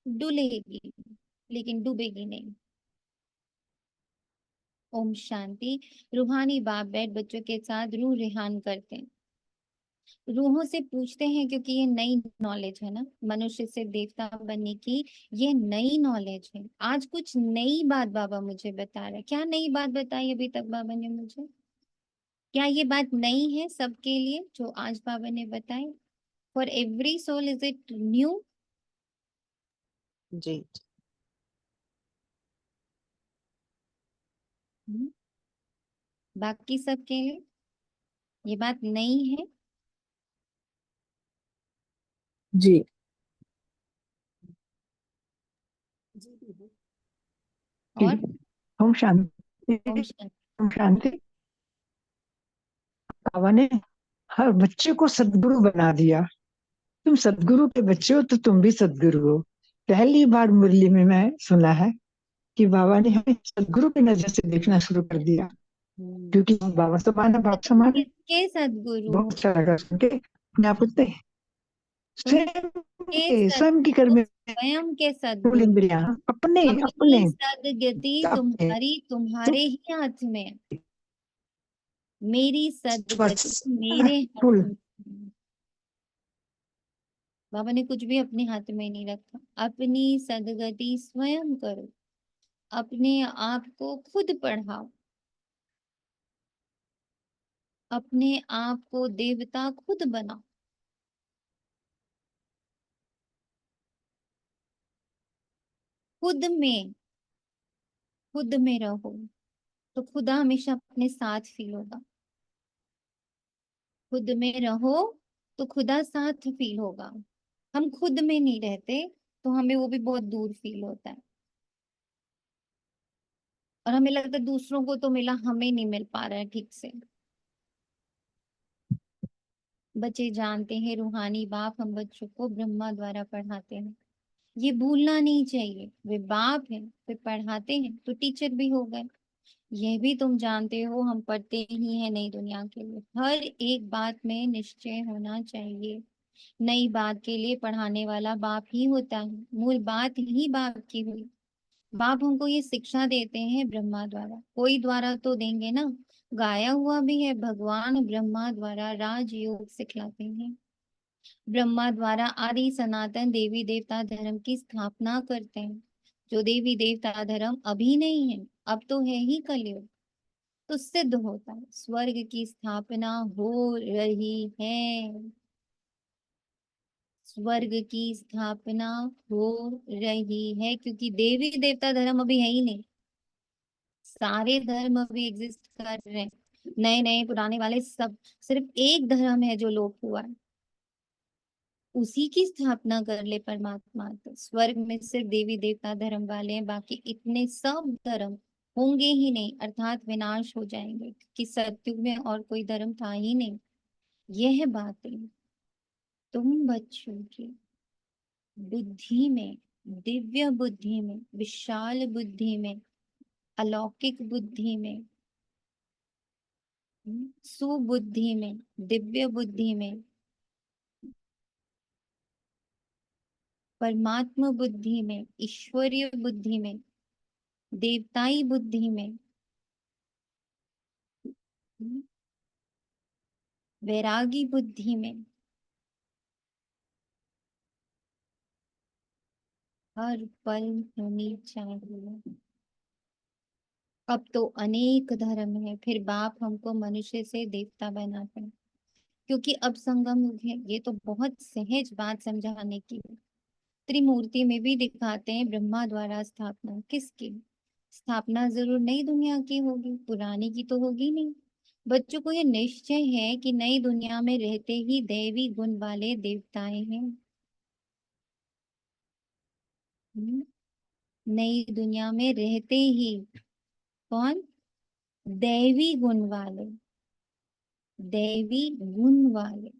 डुलेगी, लेकिन डूबेगी नहीं। ओम शांति। रूहानी बाप बैठ बच्चों के साथ रूह रिहान करते हैं, रूहों से पूछते हैं, क्योंकि ये नई नॉलेज है ना, मनुष्य से देवता बनने की ये नई नॉलेज है। आज कुछ नई बात बाबा मुझे बता रहे हैं। क्या नई बात बताई अभी तक बाबा ने मुझे? क्या ये बात नई है सबके लिए जो आज बाबा ने बताई? For every soul is it new? जी। बाकी सबके लिए ये बात नई है? जी। और ओम शांति। ओम शांति। ओम शांति। बाबा ने हर बच्चे को सदगुरु बना दिया। तुम सदगुरु के बच्चे हो तो तुम भी सदगुरु हो। पहली बार मुरली में मैं सुना है कि बाबा ने हमें सदगुरु की नजर से देखना शुरू कर दिया, क्योंकि हम बाबा समान है, तो बाप तुम समान है। किसके सदगुरु बहुत हो? अच्छा लगा सुन के। अपने आप करते तुम के स्वयं की सदगुरु, कर्म स्वयं के मूल सदगुरु। इंद्रिया अपने अपनी अपने सदगति अपने तुम्हारे ही हाथ में है। मेरी सदगति बस मेरे हाथ फुल। में है। बाबा ने कुछ भी अपने हाथ में नहीं रखा। अपनी सदगति स्वयं करो, अपने आप को खुद पढ़ाओ, अपने आप को देवता खुद बनाओ, खुद में, खुद में रहो, तो खुदा हमेशा अपने साथ फील होगा। खुद में रहो तो खुदा साथ फील होगा। हम खुद में नहीं रहते तो हमें वो भी बहुत दूर फील होता है, और हमें लगता है दूसरों को तो मिला, हमें नहीं मिल पा रहा है ठीक से। बच्चे जानते हैं रूहानी बाप हम बच्चों को ब्रह्मा द्वारा पढ़ाते हैं, ये भूलना नहीं चाहिए। वे बाप हैं, वे पढ़ाते हैं तो टीचर भी हो गए। यह भी तुम जानते हो हम पढ़ते ही हैं नई दुनिया के लिए। हर एक बात में निश्चय होना चाहिए। नई बात के लिए पढ़ाने वाला बाप ही होता है, मूल बात ही बाप की हुई। बाप हमको ये शिक्षा देते हैं ब्रह्मा द्वारा, कोई द्वारा तो देंगे ना, गाया हुआ भी है, भगवान ब्रह्मा द्वारा राजयोग सिखलाते हैं। ब्रह्मा द्वारा आदि सनातन देवी देवता धर्म की स्थापना करते हैं। जो देवी देवता धर्म अभी नहीं है, अब तो है ही कलयुग, तो सिद्ध होता है स्वर्ग की स्थापना हो रही है। स्वर्ग की स्थापना हो रही है, क्योंकि देवी देवता धर्म अभी है ही नहीं। सारे धर्म अभी एग्जिस्ट कर रहे हैं, नए नए पुराने वाले सब, सिर्फ एक धर्म है जो लोप हुआ है, उसी की स्थापना कर ले परमात्मा। तो स्वर्ग में सिर्फ देवी देवता धर्म वाले हैं, बाकी इतने सब धर्म होंगे ही नहीं, अर्थात विनाश हो जाएंगे, कि सतयुग में और कोई धर्म था ही नहीं। यह बातें तुम बच्चों की बुद्धि में दिव्य बुद्धि में, विशाल बुद्धि में, अलौकिक बुद्धि में, सुबुद्धि में, दिव्य बुद्धि में, परमात्मा बुद्धि में, ईश्वरीय बुद्धि में, देवताई बुद्धि में, वैरागी बुद्धि में, हर पल होनी चाहिए। अब तो अनेक धर्म है, फिर बाप हमको मनुष्य से देवता बनाते हैं, क्योंकि अब संगम युग है। ये तो बहुत सहज बात समझाने की है। त्रिमूर्ति में भी दिखाते हैं ब्रह्मा द्वारा स्थापना। किसकी स्थापना? जरूर नई दुनिया की होगी, पुरानी की तो होगी नहीं। बच्चों को ये निश्चय है कि नई दुनिया में रहते ही दैवी गुण वाले देवताएं हैं। नई दुनिया में रहते ही कौन? दैवी गुण वाले, दैवी गुण वाले,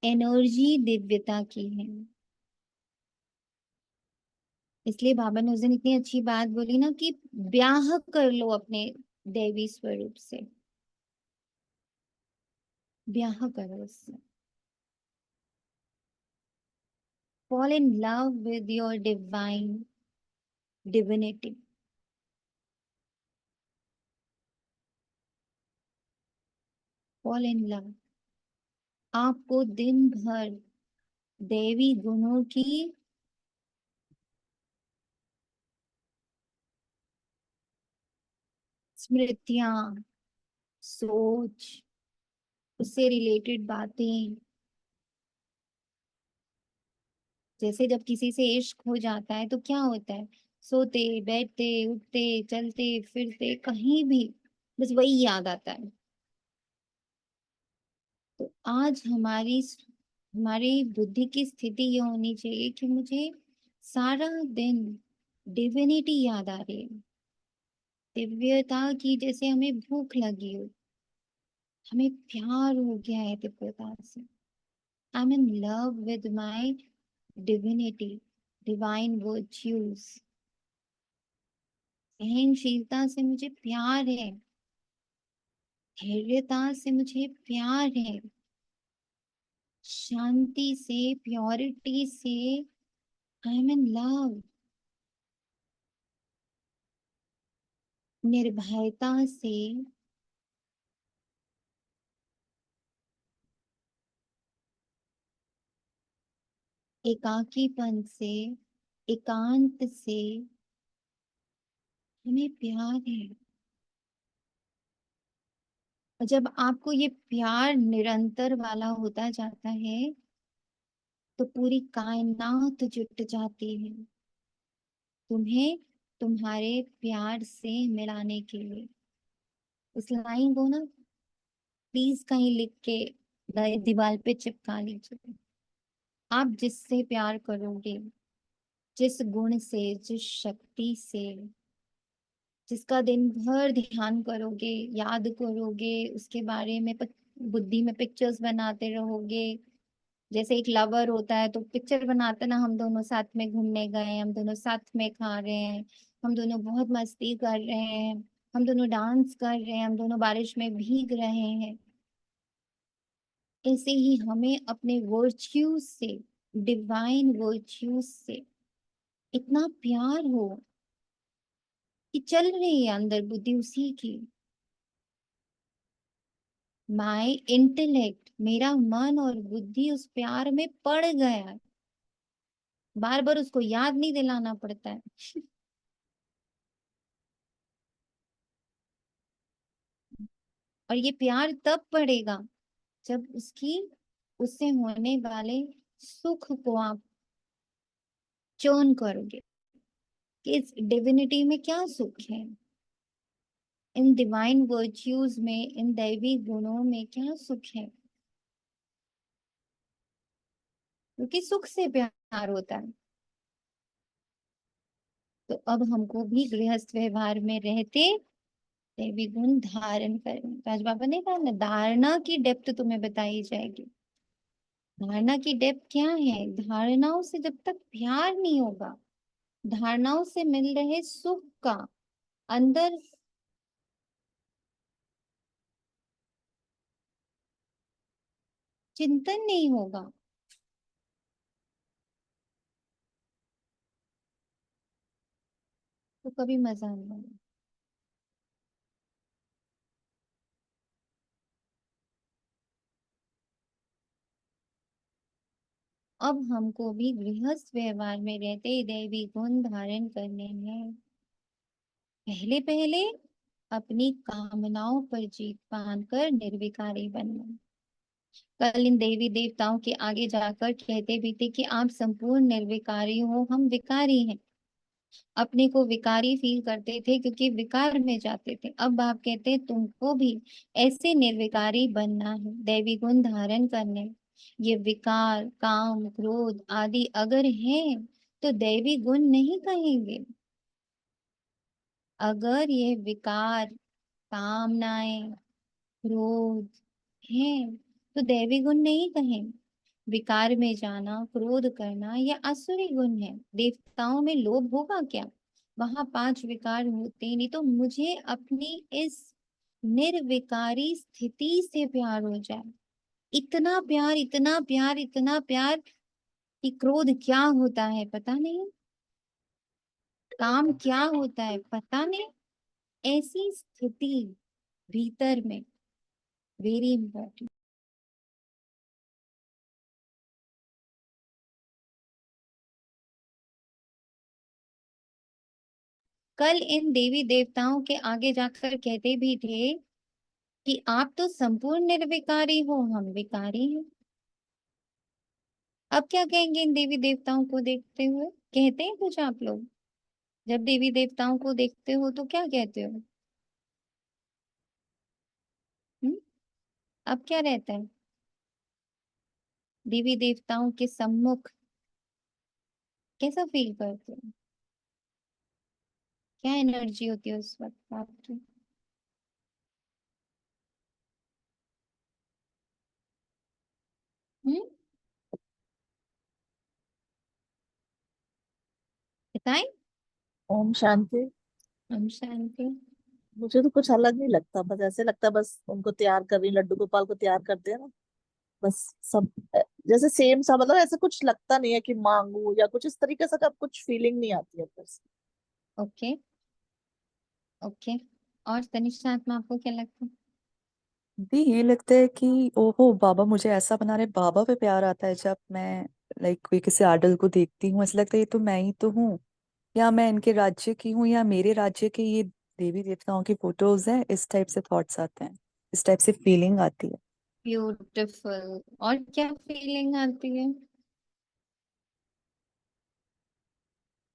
एनर्जी दिव्यता की है। इसलिए बाबा ने उस दिन इतनी अच्छी बात बोली ना कि ब्याह कर लो अपने दैवी स्वरूप से, ब्याह करो उससे। Fall in love with your divine divinity. Fall in love. आपको दिन भर दैवी गुणों की स्मृतियां, सोच, उससे रिलेटेड बातें, जैसे जब किसी से इश्क हो जाता है तो क्या होता है? सोते बैठते उठते चलते फिरते कहीं भी बस वही याद आता है। तो आज हमारी बुद्धि की स्थिति ये होनी चाहिए कि मुझे सारा दिन डिविनिटी याद आ रही है, दिव्यता की, जैसे हमें भूख लगी हो, हमें प्यार हो गया है दिव्यता से। I am in love with my divinity, divine virtues. सहनशीलता से मुझे प्यार है, धैर्यता से मुझे प्यार है, शांति से, प्योरिटी से आई एम इन लव, निर्भयता से, एकाकीपन से, एकांत से हमें प्यार है। और जब आपको ये प्यार निरंतर वाला होता जाता है तो पूरी कायनात जुट जाती है तुम्हें तुम्हारे प्यार से मिलाने के लिए। इस लाइन को ना प्लीज कहीं लिख के दीवार पे चिपका लीजिए। आप जिससे प्यार करोगे, जिस गुण से, जिस शक्ति से, जिसका दिन भर ध्यान करोगे, याद करोगे, उसके बारे में बुद्धि में पिक्चर्स बनाते रहोगे। जैसे एक लवर होता है तो पिक्चर बनाते ना, हम दोनों साथ में घूमने गए, हम दोनों साथ में खा रहे हैं, हम दोनों बहुत मस्ती कर रहे हैं, हम दोनों डांस कर रहे हैं, हम दोनों बारिश में भीग रहे हैं। ऐसे ही हमें अपने वर्च्यूज से, डिवाइन वर्च्यूज से इतना प्यार हो कि चल रही है अंदर बुद्धि उसी की। माय इंटेलेक्ट, मेरा मन और बुद्धि उस प्यार में पड़ गया है, बार बार उसको याद नहीं दिलाना पड़ता है। और ये प्यार तब पड़ेगा जब उससे होने वाले सुख को आप चर्न करोगे कि इस डिविनिटी में क्या सुख है, इन डिवाइन वर्च्यूज में, इन दैवी गुणों में क्या सुख है, क्योंकि सुख से प्यार होता है। तो अब हमको भी गृहस्थ व्यवहार में रहते दैवी गुण धारण करें। राज बाबा ने कहा ना, धारणा की डेप्थ तुम्हें बताई जाएगी। धारणा की डेप्थ क्या है? धारणाओं से जब तक प्यार नहीं होगा, धारणाओं से मिल रहे सुख का अंदर चिंतन नहीं होगा, तो कभी मजा नहीं आएगा। अब हमको भी गृहस्थ व्यवहार में रहते ही दैवी गुण धारण करने हैं। पहले पहले अपनी कामनाओं पर जीत पान कर निर्विकारी बनना। कल इन देवी देवताओं के आगे जाकर कहते भी थे कि आप संपूर्ण निर्विकारी हो, हम विकारी हैं। अपने को विकारी फील करते थे क्योंकि विकार में जाते थे। अब आप कहते हैं तुमको भी ऐसे निर्विकारी बनना है, दैवी गुण धारण करने। ये विकार, काम, क्रोध आदि अगर हैं तो दैवी गुण नहीं कहेंगे। अगर ये विकार, कामनाएं, क्रोध हैं तो दैवी गुण नहीं कहेंगे। विकार में जाना, क्रोध करना, यह आसुरी गुण है। देवताओं में लोभ होगा क्या? वहां 5 विकार होते ही नहीं। तो मुझे अपनी इस निर्विकारी स्थिति से प्यार हो जाए, इतना प्यार, इतना प्यार, इतना प्यार कि क्रोध क्या होता है पता नहीं, काम क्या होता है पता नहीं। ऐसी स्थिति भीतर में वेरी इंपॉर्टेंट। कल इन देवी देवताओं के आगे जाकर कहते भी थे कि आप तो संपूर्ण निर्विकारी हो, हम विकारी हैं। अब क्या कहेंगे इन देवी देवताओं को देखते हुए? कहते हैं कुछ आप लोग? जब देवी देवताओं को देखते हो तो क्या कहते हो? हम्म? अब क्या रहता है देवी देवताओं के सम्मुख? कैसा फील करते हो? क्या एनर्जी होती है उस वक्त आपकी? हम्म? बताएं। ओम शांति। हम शांति। मुझे तो कुछ अलग नहीं लगता, बस ऐसे लगता है बस उनको तैयार कर रही, लड्डू गोपाल को तैयार करते हैं ना, बस सब जैसे सेम सा, मतलब ऐसे कुछ लगता नहीं है कि मांगू या कुछ इस तरीके से, कब कुछ फीलिंग नहीं आती है बस। ओके। ओके। और तनिष्ठा आत्मा आपको क्या लगता है? भी ये लगता है कि ओहो बाबा मुझे ऐसा बना रहे। बाबा पे प्यार आता है जब मैं लाइक कोई किसी आइडल को देखती हूँ, ऐसा लगता है ये तो मैं ही तो हूँ, या मैं इनके राज्य की हूँ, या मेरे राज्य के ये देवी देवताओं की फोटोज हैं। इस टाइप से थॉट्स आते हैं, इस टाइप से फीलिंग आती है। ब्यूटिफुल। और क्या फीलिंग आती है?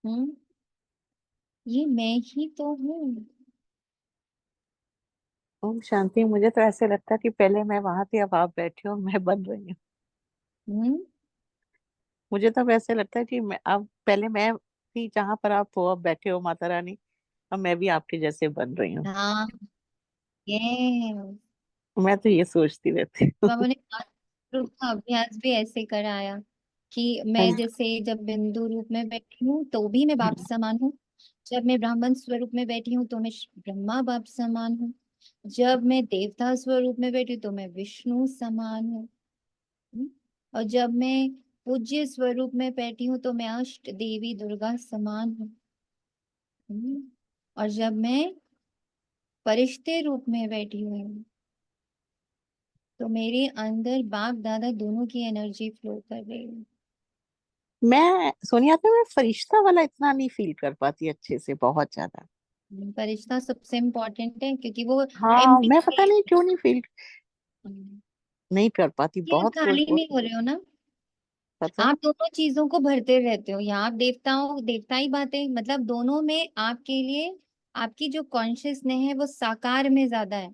हम्म? ये मैं ही तो हूँ। ओम शांति। मुझे तो ऐसे लगता है कि पहले मैं वहां थी, अब आप बैठे हो, मैं बन रही हूँ। हम्म? मुझे तो वैसे लगता है कि मैं अब, पहले मैं थी जहां पर आप हो, अब बैठे हो माता रानी, अब मैं भी आपके जैसे बन रही हूँ। हाँ। ये मैं तो ये सोचती रहती हूँ। बाबा ने रूप का अभ्यास भी ऐसे कराया कि हाँ मैं जी। जैसे जब बिंदु रूप में बैठी हूँ तो भी मैं बाप समान हूँ। जब मैं ब्राह्मण स्वरूप में बैठी हूँ तो मैं ब्रह्मा बाप समान हूँ। जब मैं देवता स्वरूप में बैठी हूँ तो मैं विष्णु समान हूँ। हम्म? और जब मैं पूज्य स्वरूप में बैठी हूँ तो मैं अष्ट देवी दुर्गा समान हूँ। हम्म? और जब मैं फरिश्ते रूप में बैठी हुई हूँ तो मेरे अंदर बाप दादा दोनों की एनर्जी फ्लो कर रही है। मैं सोनिया तो मैं फरिश्ता वाला इतना नहीं फील कर पाती अच्छे से, बहुत ज्यादा। फरिश्ता सबसे इम्पोर्टेंट है क्योंकि वो हाँ, एम्प्टी मैं पता स्पेस नहीं क्यों नहीं फील, है। नहीं कर पाती, ये आप बहुत खाली वो नहीं हो रहे हो ना। पता है। आप दोनों चीजों को भरते रहते हो। यहाँ आप देवताओं देवताई बातें, मतलब दोनों में आपके लिए आपकी जो कॉन्शियसनेस है वो साकार में ज्यादा है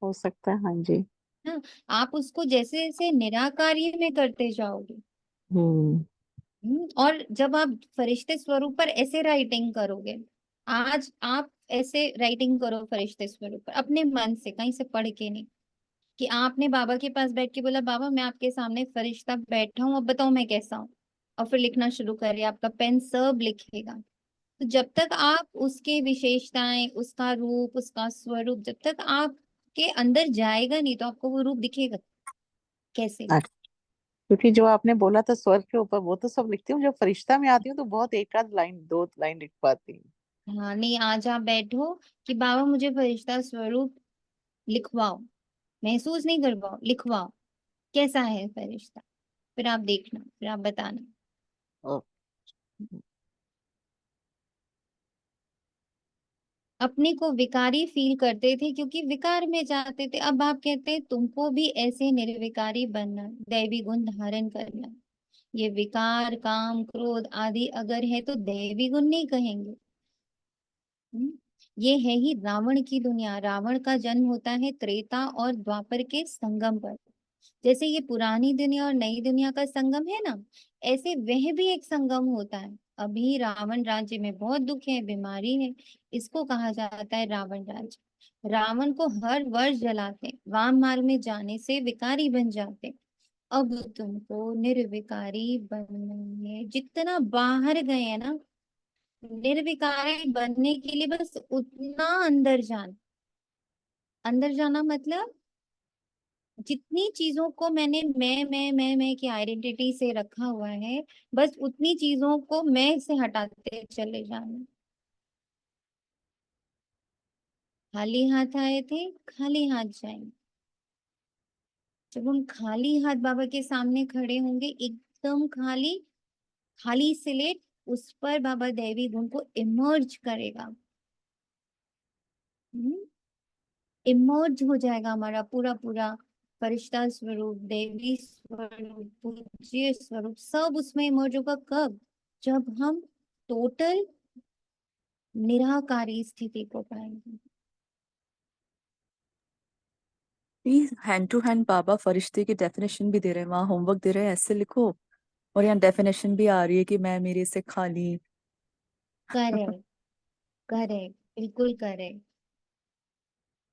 हो सकता है, हाँ जी। ना। आप उसको जैसे जैसे निराकारी में करते जाओगे। हम्म। और जब आप फरिश्ते स्वरूप पर ऐसे राइटिंग करोगे, आज आप ऐसे राइटिंग करो फरिश्ते स्वरूप पर अपने मन से, कहीं से पढ़ के नहीं, कि आपने बाबा के पास बैठ के बोला बाबा मैं आपके सामने फरिश्ता बैठा हूँ, अब बताओ मैं कैसा हूँ, और फिर लिखना शुरू करिए, आपका पेन सब लिखेगा। तो जब तक आप उसके विशेषताएं, उसका रूप, उसका स्वरूप जब तक आपके अंदर जाएगा नहीं तो आपको वो रूप दिखेगा कैसे? अच्छा, क्योंकि जो आपने बोला था स्वर के ऊपर वो तो सब लिखती हूँ, जब फरिश्ता में आती हूँ तो बहुत एक आध लाइन, दो लाइन लिख पाती हूँ। हाँ नहीं, आज आप बैठो कि बाबा मुझे फरिश्ता स्वरूप लिखवाओ, महसूस नहीं करवाओ, लिखवाओ कैसा है फरिश्ता, फिर आप देखना, फिर आप बताना। ओ, अपने को विकारी फील करते थे क्योंकि विकार में जाते थे, अब आप कहते हैं तुमको भी ऐसे निर्विकारी बनना, दैवी गुण धारण करना। ये विकार, काम, क्रोध आदि अगर है तो दैवी गुण नहीं कहेंगे। हम्म? ये है ही रावण की दुनिया। रावण का जन्म होता है त्रेता और द्वापर के संगम पर। जैसे ये पुरानी दुनिया और नई दुनिया का संगम है ना, ऐसे वह भी एक संगम होता है। अभी रावण राज्य में बहुत दुख है, बीमारी है, इसको कहा जाता है रावण राज्य। रावण को हर वर्ष जलाते, वाम मार्ग में जाने से विकारी बन जाते। अब तुमको निर्विकारी बनना है, जितना बाहर गए हैं ना, निर्विकारी बनने के लिए बस उतना अंदर जाना। अंदर जाना मतलब जितनी चीजों को मैंने मैं की आइडेंटिटी से रखा हुआ है, बस उतनी चीजों को मैं से हटाते चले जाना। खाली हाथ आए थे, खाली हाथ जाएंगे। जब हम खाली हाथ बाबा के सामने खड़े होंगे, एकदम खाली, खाली स्लेट, उस पर बाबा दैवी गुण को इमर्ज करेगा। इमर्ज हो जाएगा हमारा पूरा पूरा फरिश्ता स्वरूप, देवी स्वरूप, पूज्य स्वरूप, सब उसमें इमर्ज होगा। कब? जब हम टोटल निराकारी स्थिति को पाएंगे। प्लीज हैंड टू हैंड बाबा फरिश्ते की डेफिनेशन भी दे रहे हैं, वहाँ होमवर्क दे रहे हैं ऐसे लिखो, और यहाँ डेफिनेशन भी आ रही है कि मैं मेरे से खाली। करेक्ट, करेक्ट, बिल्कुल करेक्ट।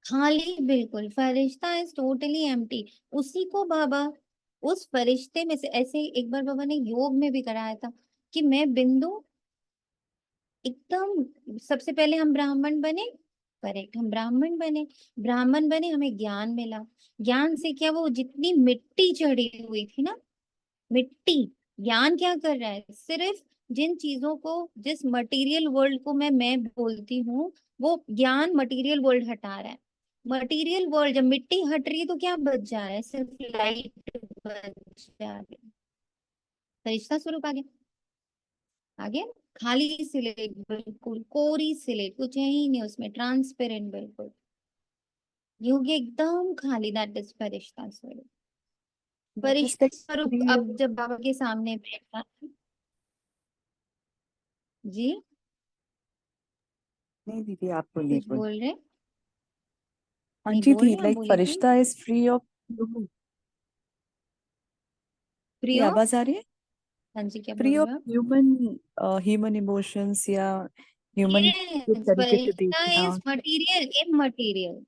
खाली, बिल्कुल, फरिश्ता इज टोटली एम्प्टी। उसी को बाबा उस फरिश्ते में से, ऐसे एक बार बाबा ने योग में भी कराया था कि मैं बिंदु एकदम, सबसे पहले हम ब्राह्मण बने। करेक्ट, हम ब्राह्मण बने, ब्राह्मण बने, हमें ज्ञान मिला। ज्ञान से क्या, वो जितनी मिट्टी चढ़ी हुई थी ना, मिट्टी, ज्ञान क्या कर रहा है, सिर्फ जिन चीजों को, जिस मटेरियल वर्ल्ड को मैं बोलती हूँ, वो ज्ञान मटेरियल वर्ल्ड हटा रहा है। मटेरियल वर्ल्ड जब मिट्टी हट रही है तो क्या बच जा रहा है, सिर्फ लाइट बच जा रही है। फरिश्ता स्वरूप आ गया, आ गया। खाली स्लेट, बिल्कुल कोरी स्लेट, कुछ है ही नहीं उसमें, ट्रांसपेरेंट बिल्कुल। ये हो गया एकदम खाली, दैट इज फरिश्ता स्वरूप। That is फरिश्ता like स्वरूप free अब of- जब बाबा के सामने बैठा, जी नहीं दीदी, आप बोलिए कुछ बोलिए। बोल रहे? हाँ नहीं जी बोल दी, रहे, आप लाइक बोलिए please. Firishta is free of, free of, आवाज आ रही है? हाँ जी क्या फ्री बोल ऑफ रहे हो आप? ह्यूमन, ह्यूमन इमोशंस, या ह्यूमन किस यस, तरीके से फरिश्ता देखना। Is material, immaterial.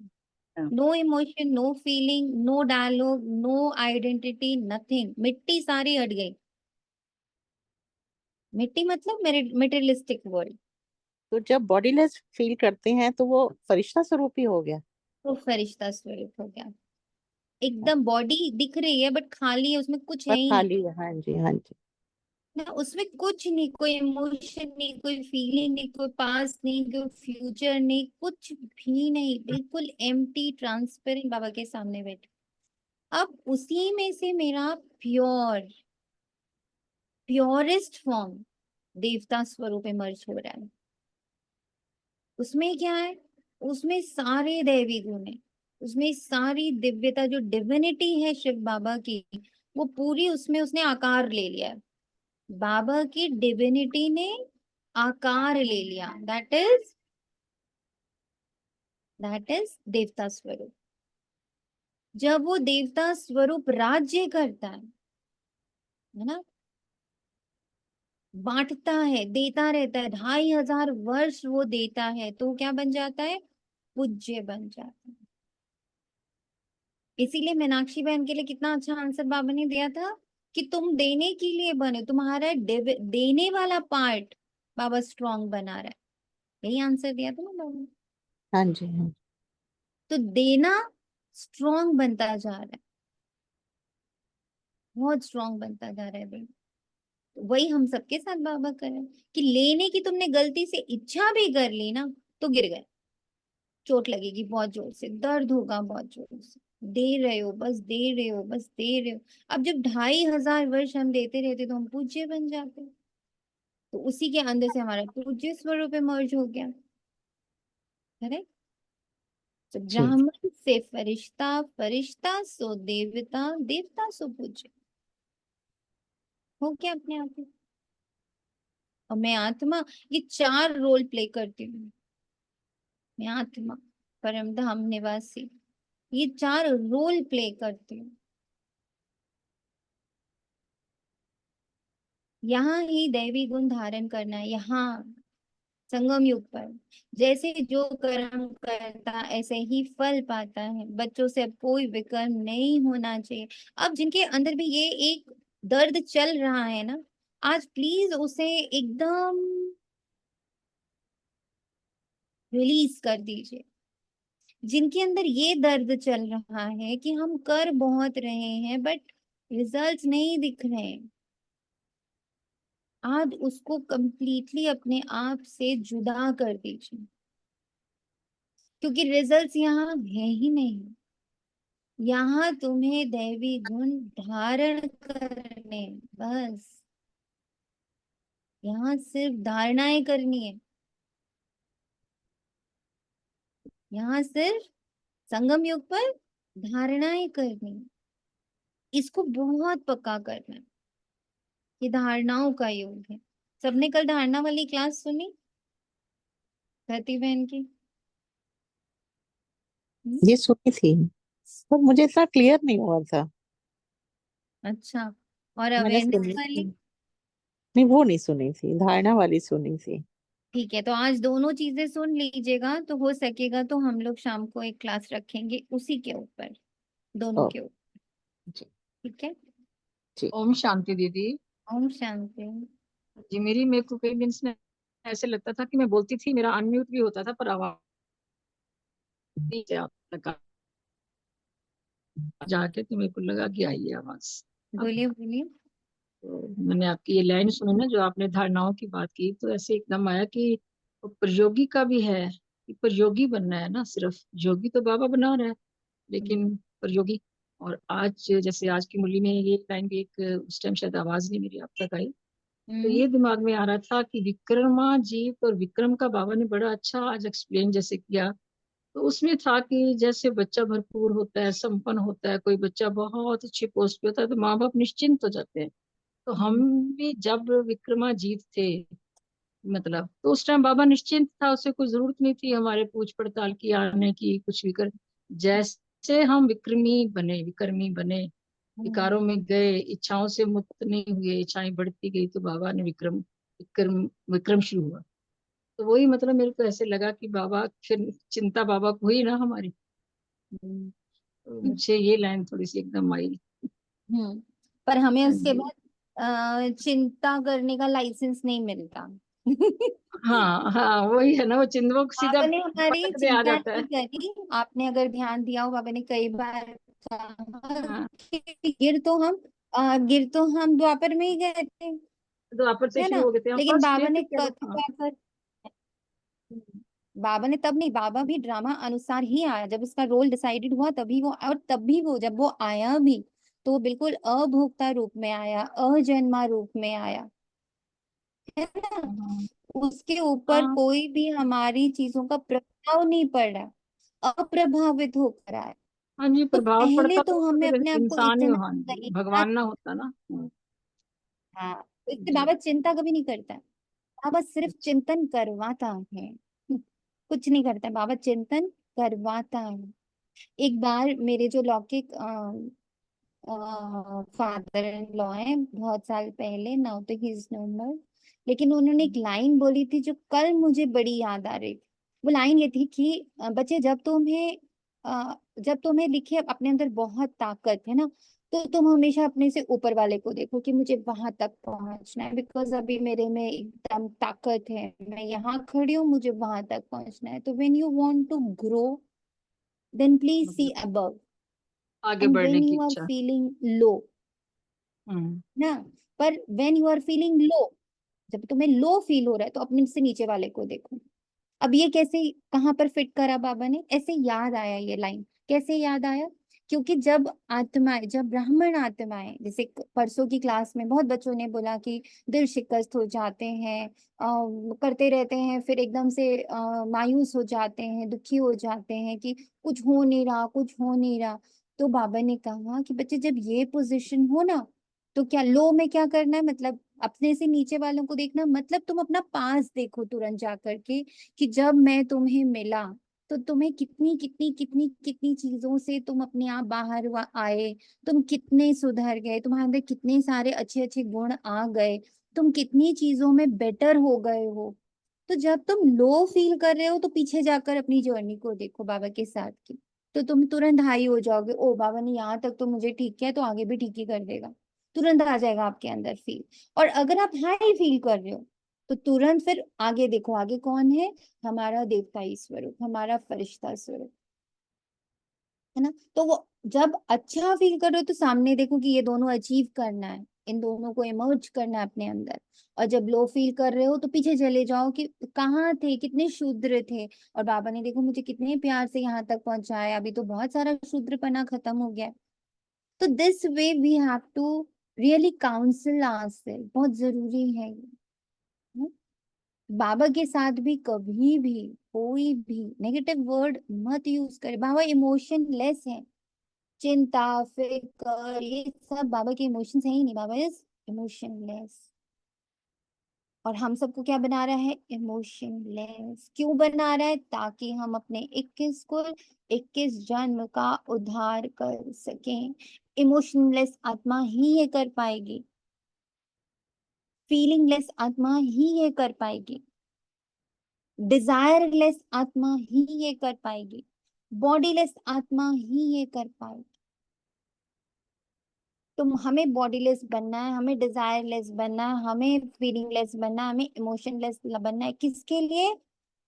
No emotion, no feeling, no dialogue, no identity, nothing. मिट्टी सारी हट गई। मिट्टी मतलब मेटेरियलिस्टिक वर्ल्ड। तो जब बॉडीलेस फील करते हैं तो वो फरिश्ता स्वरूप ही हो गया। तो फरिश्ता स्वरूप हो गया। एकदम बॉडी दिख रही है बट खाली है, उसमें कुछ है पर ही नहीं खाली है, हाँ जी हाँ जी। ना, उसमें कुछ नहीं, कोई इमोशन नहीं, कोई फीलिंग नहीं, कोई पास्ट नहीं, कोई फ्यूचर नहीं, कुछ भी नहीं, बिल्कुल एम्प्टी, ट्रांसपेरेंट बाबा के सामने बैठे। अब उसी में से मेरा प्योरेस्ट फॉर्म देवता स्वरूप इमर्ज हो रहा है। उसमें क्या है, उसमें सारे दैवी गुण है, उसमें सारी दिव्यता, जो डिविनिटी है शिव बाबा की, वो पूरी उसमें उसने आकार ले लिया है। बाबा की डिविनिटी ने आकार ले लिया, दैट इज देवता स्वरूप। जब वो देवता स्वरूप राज्य करता है ना, बांटता है, देता रहता है, 2500 वर्ष वो देता है, तो क्या बन जाता है, पूज्य बन जाता है। इसीलिए मीनाक्षी बहन के लिए कितना अच्छा आंसर बाबा ने दिया था कि तुम देने के लिए बने, तुम्हारा देने वाला पार्ट बाबा स्ट्रांग बना रहा है। यही आंसर दिया था ना बाबा ने। हाँ जी, हाँ। तो देना स्ट्रांग बनता जा रहा है, बहुत स्ट्रांग बनता जा रहा है देना। तो वही हम सबके साथ बाबा कर रहे हैं कि लेने की तुमने गलती से इच्छा भी कर ली ना तो गिर गए, चोट लगेगी बहुत जोर से, दर्द होगा बहुत जोर से। दे रहे हो बस, दे रहे हो बस, दे रहे हो। अब जब 2500 वर्ष हम देते रहते तो हम पूज्य बन जाते, तो उसी के अंदर से हमारा पूज्य स्वरूप इमर्ज हो गया। करेक्ट। तो ठीक। ब्राह्मण से फरिश्ता, फरिश्ता सो देवता, देवता सो पूज्य हो गया अपने आप ही। और मैं आत्मा, ये 4 रोल प्ले करती हूँ। मैं आत्मा, परम धाम निवासी, ये 4 रोल प्ले करती हूँ। यहाँ ही दैवी गुण धारण करना है, यहाँ संगम युग पर। जैसे जो कर्म करता ऐसे ही फल पाता है। बच्चों से अब कोई विकर्म नहीं होना चाहिए। अब जिनके अंदर भी ये एक दर्द चल रहा है ना, आज प्लीज उसे एकदम रिलीज कर दीजिए। जिनके अंदर ये दर्द चल रहा है कि हम कर बहुत रहे हैं बट रिजल्ट्स नहीं दिख रहे हैं, आज उसको कंप्लीटली अपने आप से जुदा कर दीजिए, क्योंकि रिजल्ट्स यहाँ है ही नहीं। यहाँ तुम्हें दैवी गुण धारण करने हैं, बस यहाँ सिर्फ धारणाएं करनी है। यहाँ सिर्फ संगम युग पर धारणाएं करनी है। इसको बहुत पक्का करना है। ये धारणाओं का युग है। सबने कल धारणा वाली क्लास सुनी धरती बहन की? ये सुनी थी, पर मुझे इतना क्लियर नहीं हुआ था। अच्छा, और मैंने अवेयरनेस सुनी थी। वाली? नहीं, वो नहीं सुनी थी, धारणा वाली सुनी थी। ठीक है, तो आज दोनों चीजें सुन लीजिएगा, तो हो सकेगा तो हम लोग शाम को एक क्लास रखेंगे उसी के ऊपर, दोनों ओ, के ऊपर। जी। ठीक है। जी। ओम शांति दीदी। ओम शांति। जी, मेरे को कई दिन से ऐसे लगता था कि मैं बोलती थी, मेरा अनम्यूट भी होता था पर आवाज नहीं लगा। जाके तो मेरे को लगा कि आई है आवाज। अब बोलिए बोलिए। तो मैंने आपकी ये लाइन सुनी ना, जो आपने धारणाओं की बात की, तो ऐसे एकदम आया कि वो प्रयोगी का भी है कि प्रयोगी बनना है ना। सिर्फ योगी तो बाबा बना रहा है, लेकिन प्रयोगी। और आज जैसे आज की मुरली में ये लाइन भी एक, उस टाइम शायद आवाज नहीं मेरी आप तक आई, तो हम्म। ये दिमाग में आ रहा था कि विक्रमाजीत और विक्रम का बाबा ने बड़ा अच्छा आज एक्सप्लेन जैसे किया। तो उसमें था कि जैसे बच्चा भरपूर होता है, संपन्न होता है, कोई बच्चा बहुत अच्छी पोस्ट पे होता है, तो माँ बाप निश्चिंत हो जाते हैं। तो हम भी जब विक्रमाजीत थे, मतलब तो उस टाइम बाबा निश्चिंत था, उसे कोई जरूरत नहीं थी हमारे पूछ पड़ताल की, आने की, कुछ भी कर। जैसे हम विक्रमी बने, हम्म। विकारों में गए, इच्छाओं से मुक्त नहीं हुए, इच्छाएं बढ़ती गई, तो बाबा ने विक्रम विक्रम शुरू हुआ। तो वही मतलब मेरे को ऐसे लगा कि बाबा फिर चिंता बाबा को हुई ना हमारी। हम्म। तो मुझे ये लाइन थोड़ी सी एकदम आई। पर हमें हाँ उसके जी। बाद चिंता करने का लाइसेंस नहीं मिलता। हाँ हाँ, वही है ना, वो चिंता को सीधा बाबा ने हमारी पटक दे आ चिंता जाता नहीं है। करी। आपने अगर ध्यान दिया हो, बाबा ने कई बार कहा हाँ, कि गिर तो हम द्वापर में ही गए थे, तो आपस से है शुरू ना। हो गए थे हम लेकिन फर्स्ट डे बाबा पे ने क्या। कभी हाँ। द्वापर, बाबा ने तब नहीं, बाबा भी ड्रामा अनुसार ही आया। जब उसका रोल डिसाइडेड हुआ तभी वो, और तब भी वो जब वो आया भी तो वो बिल्कुल अभोक्ता रूप में आया, अजन्मा रूप में आया, है ना। हाँ। उसके ऊपर हाँ। कोई भी हमारी चीजों का प्रभाव नहीं पड़ रहा, अप्रभावित होकर आया। हाँ जी, तो प्रभाव पहले पड़ता तो तो हमें फिर अपने आप को इंसान ही, इतना हाँ जी, तैयार, भगवान ना होता ना। हाँ, तो इससे जी। बाबा चिंता कभी नहीं करता है। बाबा सिर्फ अच्छा। चिंतन करवाता है, कुछ नहीं करता है। बाबा चिंतन करवाता है। एक बार मेरे जो लौकिक फादर इन लॉ है, बहुत साल पहले, नाउ तो ही इज नो मोर, लेकिन उन्होंने एक लाइन बोली थी जो कल मुझे बड़ी याद आ रही थी। वो लाइन ये थी कि बच्चे, जब तुम्हें जब तुम्हें लिखे अपने अंदर बहुत ताकत है ना, तो तुम हमेशा अपने से ऊपर वाले को देखो कि मुझे वहां तक पहुंचना है, बिकॉज अभी मेरे में एकदम ताकत है, मैं यहाँ खड़ी हूँ, मुझे वहां तक पहुंचना है। तो when you want to grow, then please see मतलब अबव। आगे एंड बढ़ने व्हेन की यू आर इच्छा। Feeling low hmm. ना, पर when you are feeling low, जब तुम्हें लो फील हो रहा है तो अपने से नीचे वाले को देखो। अब ये कैसे, कहाँ पर फिट करा बाबा ने, ऐसे याद आया ये लाइन। कैसे याद आया? क्योंकि जब आत्माएं, जब ब्राह्मण आत्माएं, जैसे परसों की क्लास में बहुत बच्चों ने बोला कि दिल शिकस्त हो जाते हैं, करते रहते हैं, फिर एकदम से मायूस हो जाते हैं, दुखी हो जाते हैं कि कुछ हो नहीं रहा, कुछ हो नहीं रहा। तो बाबा ने कहा कि बच्चे जब ये पोजीशन हो ना, तो क्या लो में क्या करना है, मतलब अपने से नीचे वालों को देखना, मतलब तुम अपना पास देखो तुरंत जा करके, कि जब मैं तुम्हें मिला तो तुम्हें कितनी कितनी कितनी कितनी चीजों से तुम अपने आप बाहर आए, तुम कितने सुधर गए, तुम्हारे अंदर कितने सारे अच्छे अच्छे गुण आ गए, तुम कितनी चीजों में बेटर हो गए हो। तो जब तुम लो फील कर रहे हो तो पीछे जाकर अपनी जर्नी को देखो बाबा के साथ की, तो तुम तुरंत हाई हो जाओगे, ओ बाबा ने यहाँ तक तो मुझे ठीक किया, तो आगे भी ठीक ही कर देगा। तुरंत आ जाएगा आपके अंदर फील। और अगर आप हाई फील कर रहे हो तो तुरंत फिर आगे देखो, आगे कौन है, हमारा देवता स्वरूप, हमारा फरिश्ता स्वरूप, है ना। तो वो जब अच्छा फील कर रहे हो तो सामने देखो कि ये दोनों अचीव करना है, इन दोनों को इमर्ज करना है अपने अंदर। और जब लो फील कर रहे हो तो पीछे चले जाओ कि कहाँ थे, कितने शूद्र थे, और बाबा ने देखो मुझे कितने प्यार से यहाँ तक पहुंचाया, अभी तो बहुत सारा शूद्रपना खत्म हो गया है। तो this way we have to really counsel ourselves, बहुत जरूरी है ये। हम्म? बाबा के साथ भी कभी भी कोई भी नेगेटिव वर्ड मत यूज करे। बाबा इमोशन लेस है, चिंता फिकर ये सब बाबा के इमोशंस है ही नहीं, बाबा इज इमोशनलेस। और हम सबको क्या बना रहा है, इमोशनलेस। क्यों बना रहा है? ताकि हम अपने 21 कुल 21 जन्म का उद्धार कर सकें। इमोशनलेस आत्मा ही ये कर पाएगी, फीलिंगलेस आत्मा ही ये कर पाएगी, डिजायरलेस आत्मा ही ये कर पाएगी, बॉडीलेस आत्मा ही ये कर पाएगी। तो हमें बॉडीलेस बनना है, हमें डिजायरलेस बनना है, हमें फीलिंगलेस बनना है, हमें इमोशनलेस बनना है। किसके लिए?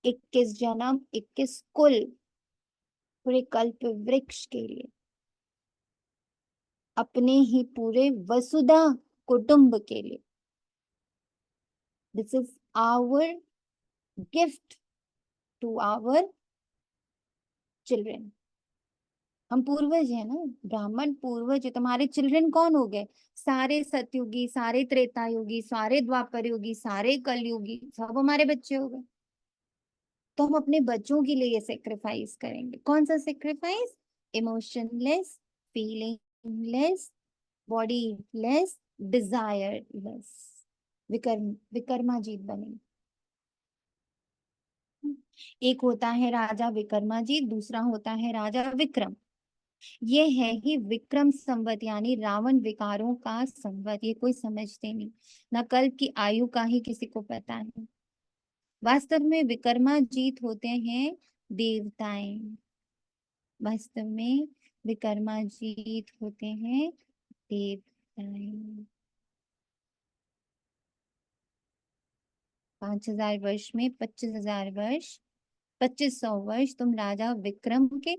21 जन्म 21 कुल, पूरे कल्प वृक्ष के लिए, अपने ही पूरे वसुधा कुटुंब के लिए। This is our gift to our children. हम पूर्वज है ना, ब्राह्मण पूर्वज है। तुम्हारे चिल्ड्रन कौन हो गए? सारे सतयुगी, सारे त्रेता युगी, सारे द्वापर युगी, सारे कलयुगी, सब हमारे बच्चे हो गए। तो हम अपने बच्चों के लिए ये सेक्रीफाइस करेंगे। कौन सा sacrifice? Emotionless, feelingless, bodiless, desireless. विकर्माजीत बनेंगे। एक होता है राजा विक्रमाजीत, दूसरा होता है राजा विक्रम। ये है ही विक्रम संवत, यानी रावण विकारों का संवत। ये कोई समझते नहीं, न कल्प की आयु का ही किसी को पता है। वास्तव में विक्रमाजीत होते हैं देवताएं, वास्तव में विक्रमाजीत होते हैं देवताएं। 5000 वर्ष में 25,000 वर्ष, 2500 वर्ष तुम राजा विक्रम के,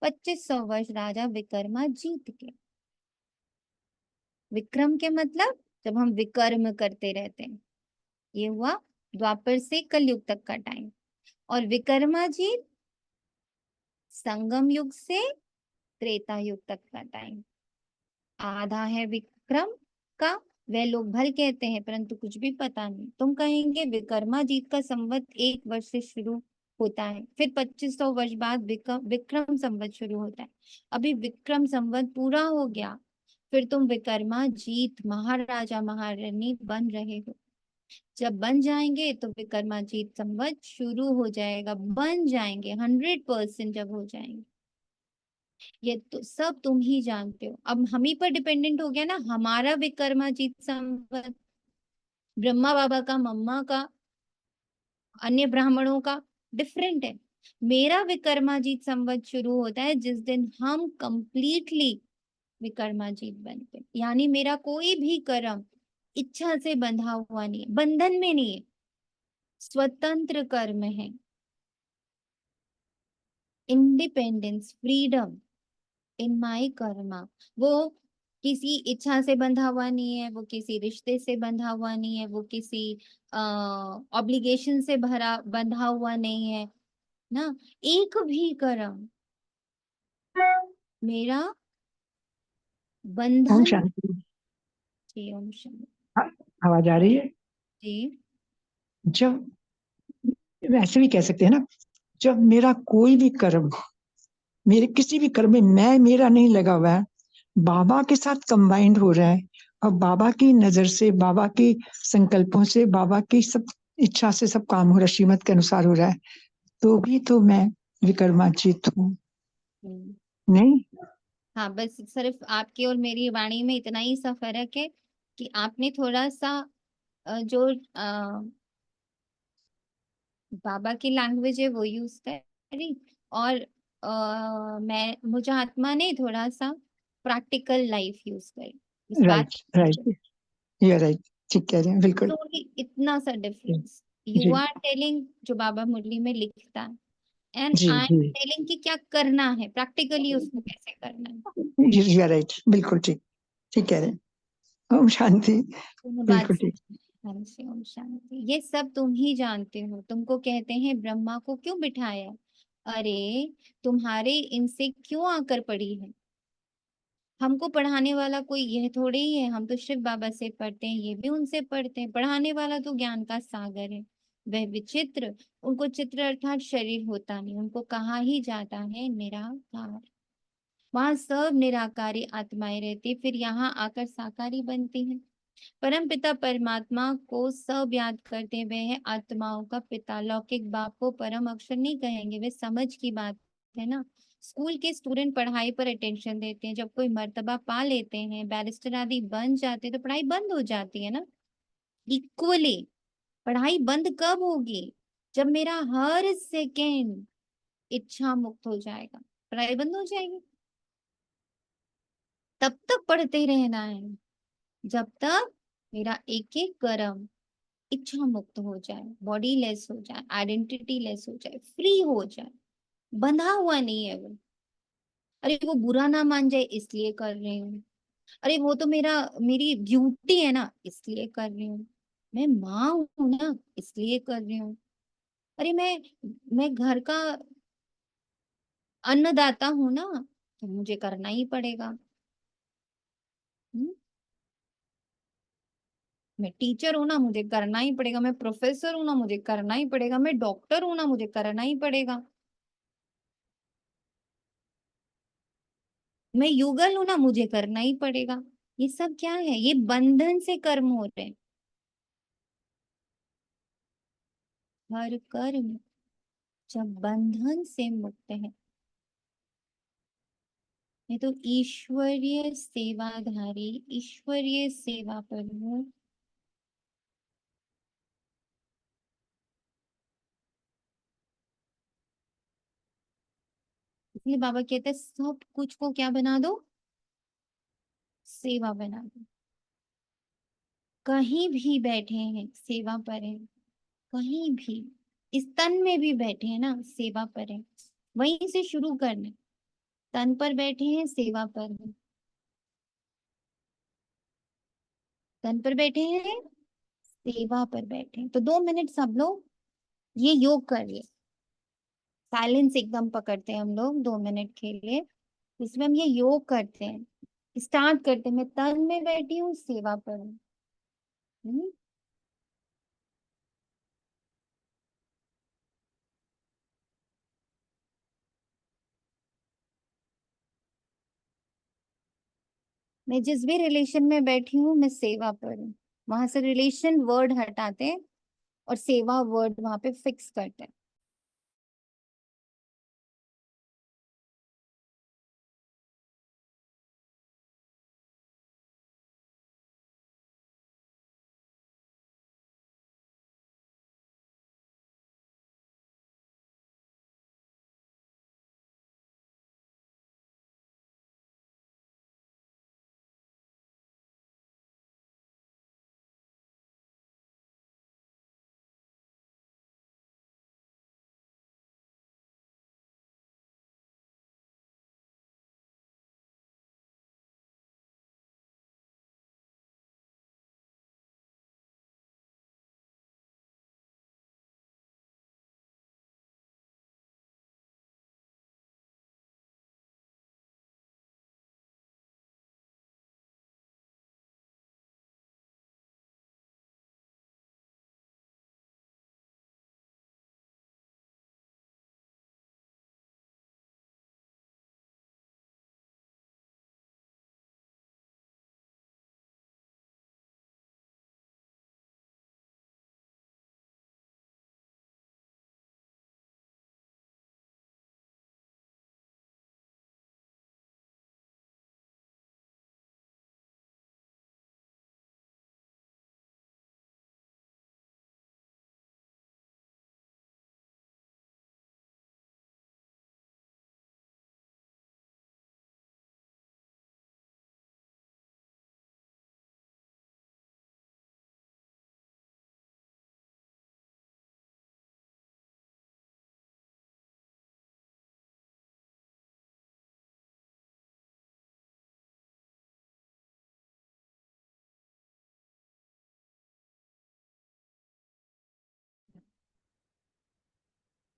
2500 वर्ष राजा विक्रमाजीत के। विक्रम के मतलब जब हम विकर्म करते रहते हैं, ये हुआ द्वापर से कलयुग तक का टाइम। और विक्रमाजीत संगम युग से त्रेता युग तक का टाइम। आधा है विक्रम का, वह लोग भल कहते हैं परंतु कुछ भी पता नहीं। तुम कहेंगे विक्रमाजीत का संवत 1 वर्ष से शुरू होता है, फिर 2500 वर्ष बाद विक्रम संवत शुरू होता है। अभी विक्रम संवत पूरा हो गया, फिर तुम विक्रमाजीत महाराजा महारानी बन रहे हो। जब बन जाएंगे तो विक्रमाजीत संवत शुरू हो जाएगा, बन जाएंगे 100% जब हो जाएंगे। ये तो सब तुम ही जानते हो। अब हम ही पर डिपेंडेंट हो गया ना, हमारा विक्रमाजीत संवत, ब्रह्मा बाबा का, मम्मा का, अन्य ब्राह्मणों का डिफरेंट है। मेरा विक्रमाजीत संवत शुरू होता है जिस दिन हम कंप्लीटली विक्रमाजीत बनते हैं। यानी मेरा कोई भी कर्म इच्छा से बंधा हुआ नहीं है, बंधन में नहीं है, स्वतंत्र कर्म है, इंडिपेंडेंस, फ्रीडम इन माई कर्मा। वो किसी इच्छा से बंधा हुआ नहीं है, वो किसी रिश्ते से बंधा हुआ नहीं है, वो किसी ऑब्लिगेशन से भरा बंधा हुआ नहीं है ना। एक भी कर्म मेरा ओम बंधन। शांति। जी ओम शांति। हाँ, आवाज आ रही है? जी जब, वैसे भी कह सकते हैं ना, जब मेरा कोई भी कर्म, मेरे किसी भी कर्म में मैं मेरा नहीं लगा हुआ है, बाबा के साथ कंबाइंड हो रहा है, और बाबा की नजर से, बाबा की संकल्पों से, बाबा की सब इच्छा से सब काम हो रहा है, श्रीमत के अनुसार हो रहा है, तो भी तो मैं विक्रमाजीत हूँ। हम्म। नहीं? हाँ, बस सिर्फ आपकी और मेरी वाणी में इतना ही सा फर्क है कि आपने थोड़ा सा जो बाबा की लैंग्वेज है वो यूज करी, और मैं मुझे आत्मा ने थोड़ा सा प्रैक्टिकल लाइफ यूज करी। इस बात राइट, राइट, ये राइट, ठीक कह रहे हैं, बिल्कुल। तो इतना सा जी, डिफरेंस। यू जी, आर टेलिंग जो बाबा मुरली में लिखता है, एंड जी, आई एम जी, टेलिंग कि क्या करना है प्रैक्टिकली, उसको कैसे करना है। यू आर राइट, बिल्कुल ठीक, ठीक कह रहे हैं। ओम शांति। तुम्हें बात बिल्कुल ठीक। समझ। हाँ जी ओम शांति। ये सब तुम ही जानते हो। तुमको कहते हैं ब्रह्मा को क्यों बिठाया, अरे तुम्हारे इनसे क्यों आकर पड़ी है। हमको पढ़ाने वाला कोई यह थोड़े ही है, हम तो शिव बाबा से पढ़ते हैं, ये भी उनसे पढ़ते हैं। पढ़ाने वाला तो ज्ञान का सागर है, वह विचित्र। उनको चित्र अर्थात शरीर होता नहीं, उनको कहा ही जाता है निराकार। वहां सब निराकारी आत्माएं रहती, फिर यहाँ आकर साकारी बनती हैं। परम पिता परमात्मा को सब याद करते हुए है आत्माओं का पिता। लौकिक बाप को परम अक्षर नहीं कहेंगे, वे समझ की बात है ना। स्कूल के स्टूडेंट पढ़ाई पर अटेंशन देते हैं, जब कोई मर्तबा पा लेते हैं, बैरिस्टर आदि बन जाते हैं, तो पढ़ाई बंद हो जाती है ना। इक्वली पढ़ाई बंद कब होगी, जब मेरा हर सेकेंड इच्छा मुक्त हो जाएगा, पढ़ाई बंद हो जाएगी। तब तक पढ़ते रहना है जब तक मेरा एक एक कर्म इच्छा मुक्त हो जाए, बॉडी लेस हो जाए, आइडेंटिटी लेस हो जाए, फ्री हो जाए। बंधा हुआ नहीं है वो। अरे वो बुरा ना मान जाए इसलिए कर रही हूँ, अरे वो तो मेरी ड्यूटी है ना इसलिए कर रही हूँ, मैं माँ हूं ना इसलिए कर रही हूँ, अरे मैं घर का अन्नदाता हूं ना तो मुझे करना ही पड़ेगा। हम्म? मैं टीचर हूं ना मुझे करना ही पड़ेगा, मैं प्रोफेसर हूं ना मुझे करना ही पड़ेगा, मैं डॉक्टर हूं ना मुझे करना ही पड़ेगा, मैं युगल हूं ना मुझे करना ही पड़ेगा। ये सब क्या है, ये बंधन से कर्म हो रहे हैं। हर कर्म जब बंधन से मुक्त है, मैं तो ईश्वरीय सेवाधारी, ईश्वरीय सेवा पर हूँ। इसलिए बाबा कहते हैं सब कुछ को क्या बना दो, सेवा बना दो। कहीं भी बैठे हैं सेवा पर है, कहीं भी इस तन में भी बैठे हैं ना सेवा पर है। वहीं से शुरू करना है। तन पर बैठे हैं सेवा पर है, तन पर बैठे हैं सेवा पर बैठे हैं। तो 2 मिनट सब लोग ये योग करिए। साइलेंस एकदम पकड़ते हैं हम लोग 2 मिनट के लिए, इसमें हम ये योग करते हैं। स्टार्ट करते हैं, मैं तन में बैठी हूँ सेवा पर हूँ। हम्म? मैं जिस भी रिलेशन में बैठी हूँ मैं सेवा पर हूँ। वहां से रिलेशन वर्ड हटाते हैं और सेवा वर्ड वहां पे फिक्स करते हैं।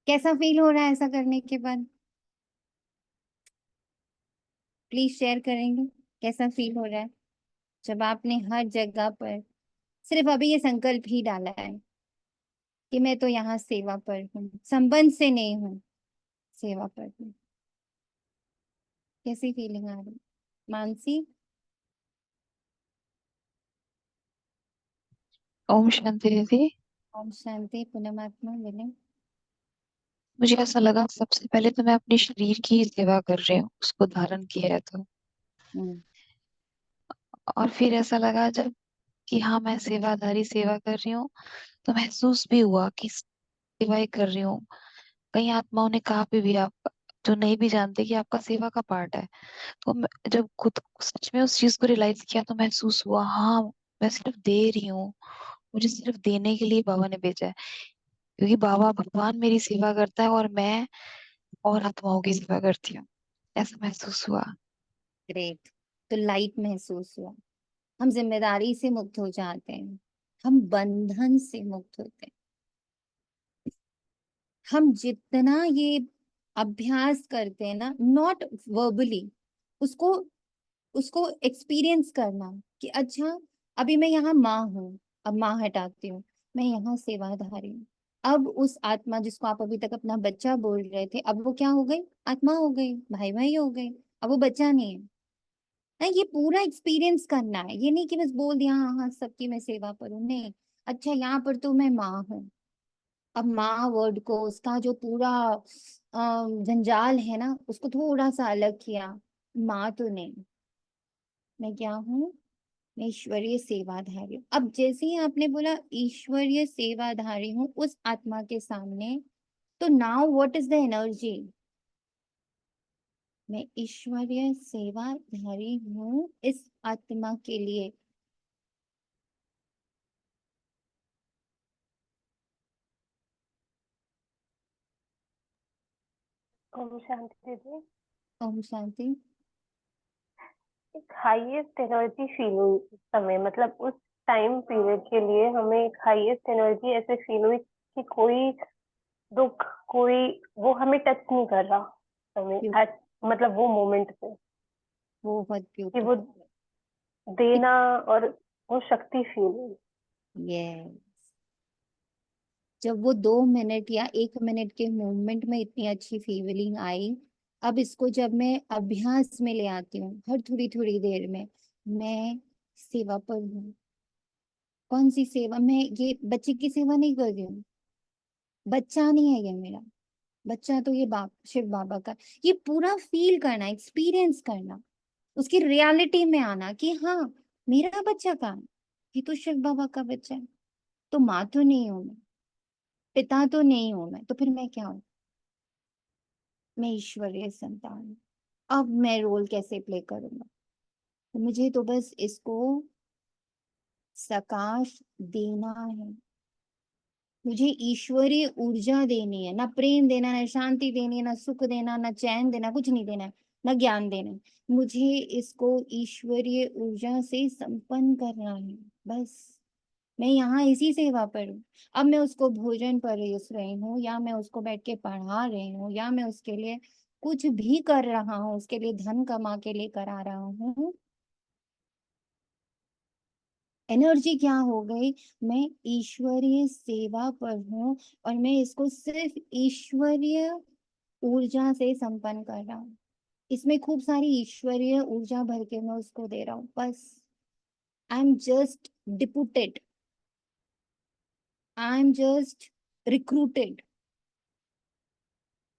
कैसा फील हो रहा है ऐसा करने के बाद? प्लीज शेयर करेंगे कैसा फील हो रहा है जब आपने हर जगह पर सिर्फ अभी ये संकल्प ही डाला है कि मैं तो यहाँ सेवा पर हूँ, संबंध से नहीं हूँ, सेवा पर हूँ। कैसी फीलिंग आ रही मानसी? ओम शांति दीदी। ओम शांति। पुनमात्मा बोले। मुझे ऐसा लगा सबसे पहले तो मैं अपने शरीर की ही सेवा कर रही हूँ, उसको धारण किया है तो। हम्म। और फिर ऐसा लगा जब कि हाँ मैं सेवाधारी सेवा कर रही हूँ, तो महसूस भी हुआ कि सेवा ही कर रही हूँ। कई आत्माओं ने कहा भी आप जो नहीं भी जानते कि आपका सेवा का पार्ट है। तो जब खुद सच में उस चीज को रियलाइज किया तो महसूस हुआ हाँ मैं सिर्फ दे रही हूँ, मुझे सिर्फ देने के लिए बाबा ने भेजा है। क्योंकि बाबा भगवान मेरी सेवा करता है और मैं और आत्माओं की सेवा करती हूँ, ऐसा महसूस हुआ। ग्रेट। तो लाइट महसूस हुआ। हम जिम्मेदारी से मुक्त हो जाते हैं, हम बंधन से मुक्त होते हैं। हम जितना ये अभ्यास करते हैं ना, नॉट वर्बली, उसको उसको एक्सपीरियंस करना कि अच्छा अभी मैं यहाँ माँ हूँ, अब माँ हटाती हूँ, मैं यहाँ सेवाधारी हूँ। अब उस आत्मा जिसको आप अभी तक अपना बच्चा बोल रहे थे, अब वो क्या हो गई? आत्मा हो गई, भाई भाई हो गई। अब वो बच्चा नहीं है ना। ये पूरा एक्सपीरियंस करना है, ये नहीं कि बस बोल दिया हाँ हाँ सबकी मैं सेवा पर हूँ, नहीं। अच्छा यहाँ पर तो मैं माँ हूँ। अब माँ वर्ड को, उसका जो पूरा जंजाल है ना, उसको थोड़ा सा अलग किया। माँ तो नहीं, मैं क्या हूँ? मैं ईश्वरीय सेवाधारी हूँ। अब जैसे ही आपने बोला ईश्वरीय सेवाधारी हूँ उस आत्मा के सामने, तो now what is the energy? मैं ईश्वरीय सेवाधारी हूँ इस आत्मा के लिए। ओम शांति दीदी। ओम शांति। एक हाईएस्ट एनर्जी फील हुई उस समय, मतलब उस टाइम पीरियड के लिए हमें एक हाईएस्ट एनर्जी ऐसे फील हुई कि कोई दुख, कोई वो हमें टच नहीं कर रहा हमें एट, मतलब वो मोमेंट पे वो बहुत कि वो ब्यूटीफुल। देना और वो शक्ति फील हुई। यस। जब वो 2 मिनट या 1 मिनट के मूवमेंट में इतनी अच्छी फीलिंग आई, अब इसको जब मैं अभ्यास में ले आती हूँ हर थोड़ी थोड़ी देर में, मैं सेवा पर हूँ। कौन सी सेवा? मैं ये बच्चे की सेवा नहीं कर रही हूँ, बच्चा नहीं है ये मेरा। बच्चा तो ये शिव बाबा का। ये पूरा फील करना, एक्सपीरियंस करना, उसकी रियलिटी में आना कि हाँ मेरा बच्चा कहाँ है? ये तो शिव बाबा का बच्चा है। तो माँ तो नहीं हूं मैं, पिता तो नहीं हूं मैं, तो फिर मैं क्या हूँ? मैं ईश्वरीय संतान हूँ। अब मैं रोल कैसे प्ले करूंगा? तो मुझे तो बस इसको सकाश देना है। मुझे ईश्वरीय ऊर्जा देनी है, ना प्रेम देना, ना शांति देनी है, ना सुख देना, ना चैन देना, कुछ नहीं देना है, ना ज्ञान देना है। मुझे इसको ईश्वरीय ऊर्जा से संपन्न करना है बस। मैं यहाँ इसी सेवा पर हूँ। अब मैं उसको भोजन परोस रही हूँ, या मैं उसको बैठ के पढ़ा रही हूँ, या मैं उसके लिए कुछ भी कर रहा हूँ, उसके लिए धन कमा के लेकर आ रहा हूँ, एनर्जी क्या हो गई? मैं ईश्वरीय सेवा पर हूँ और मैं इसको सिर्फ ईश्वरीय ऊर्जा से संपन्न कर रहा हूँ। इसमें खूब सारी ईश्वरीय ऊर्जा भर के मैं उसको दे रहा हूँ बस। I am just deputed, I am just recruited.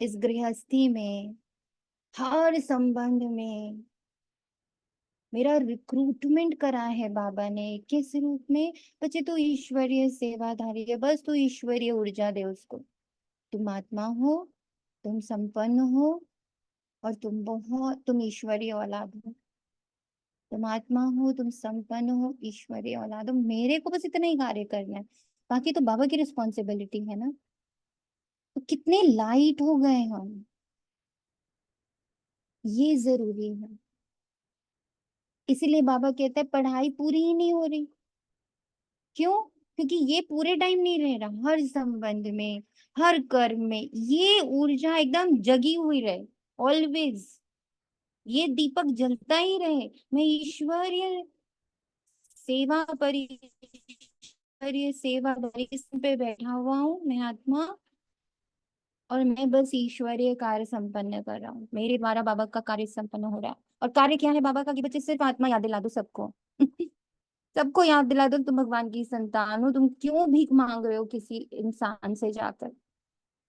इस गृहस्थी में, हर संबंध में मेरा रिक्रूटमेंट करा है बाबा ने। किस रूप में? बच्चे तो ईश्वरीय सेवाधारी है, बस तो ईश्वरीय ऊर्जा दे उसको। तुम आत्मा हो, तुम संपन्न हो, और तुम ईश्वरीय औलाद हो। तुम आत्मा हो, तुम संपन्न हो, ईश्वरीय औलाद हो। मेरे को बस इतना ही कार्य करना है, बाकी तो बाबा की रिस्पॉन्सिबिलिटी है ना। तो कितने लाइट हो गए हम, ये जरूरी है। इसीलिए बाबा कहते हैं पढ़ाई पूरी ही नहीं हो रही। क्यों? क्योंकि ये पूरे टाइम नहीं रह रहा, हर संबंध में, हर कर्म में ये ऊर्जा एकदम जगी हुई रहे, ऑलवेज ये दीपक जलता ही रहे। मैं ईश्वरीय सेवा पर, ईश्वरीय सेवा पे बैठा हुआ हूँ मैं आत्मा, और मैं बस ईश्वरीय कार्य संपन्न कर रहा हूँ, मेरे द्वारा बाबा का कार्य संपन्न हो रहा है। और कार्य क्या है बाबा का, कि बच्चे सिर्फ आत्मा याद दिला दो सबको। सबको याद दिला दो तुम भगवान की संतान हो, तुम क्यों भीख मांग रहे हो किसी इंसान से जाकर,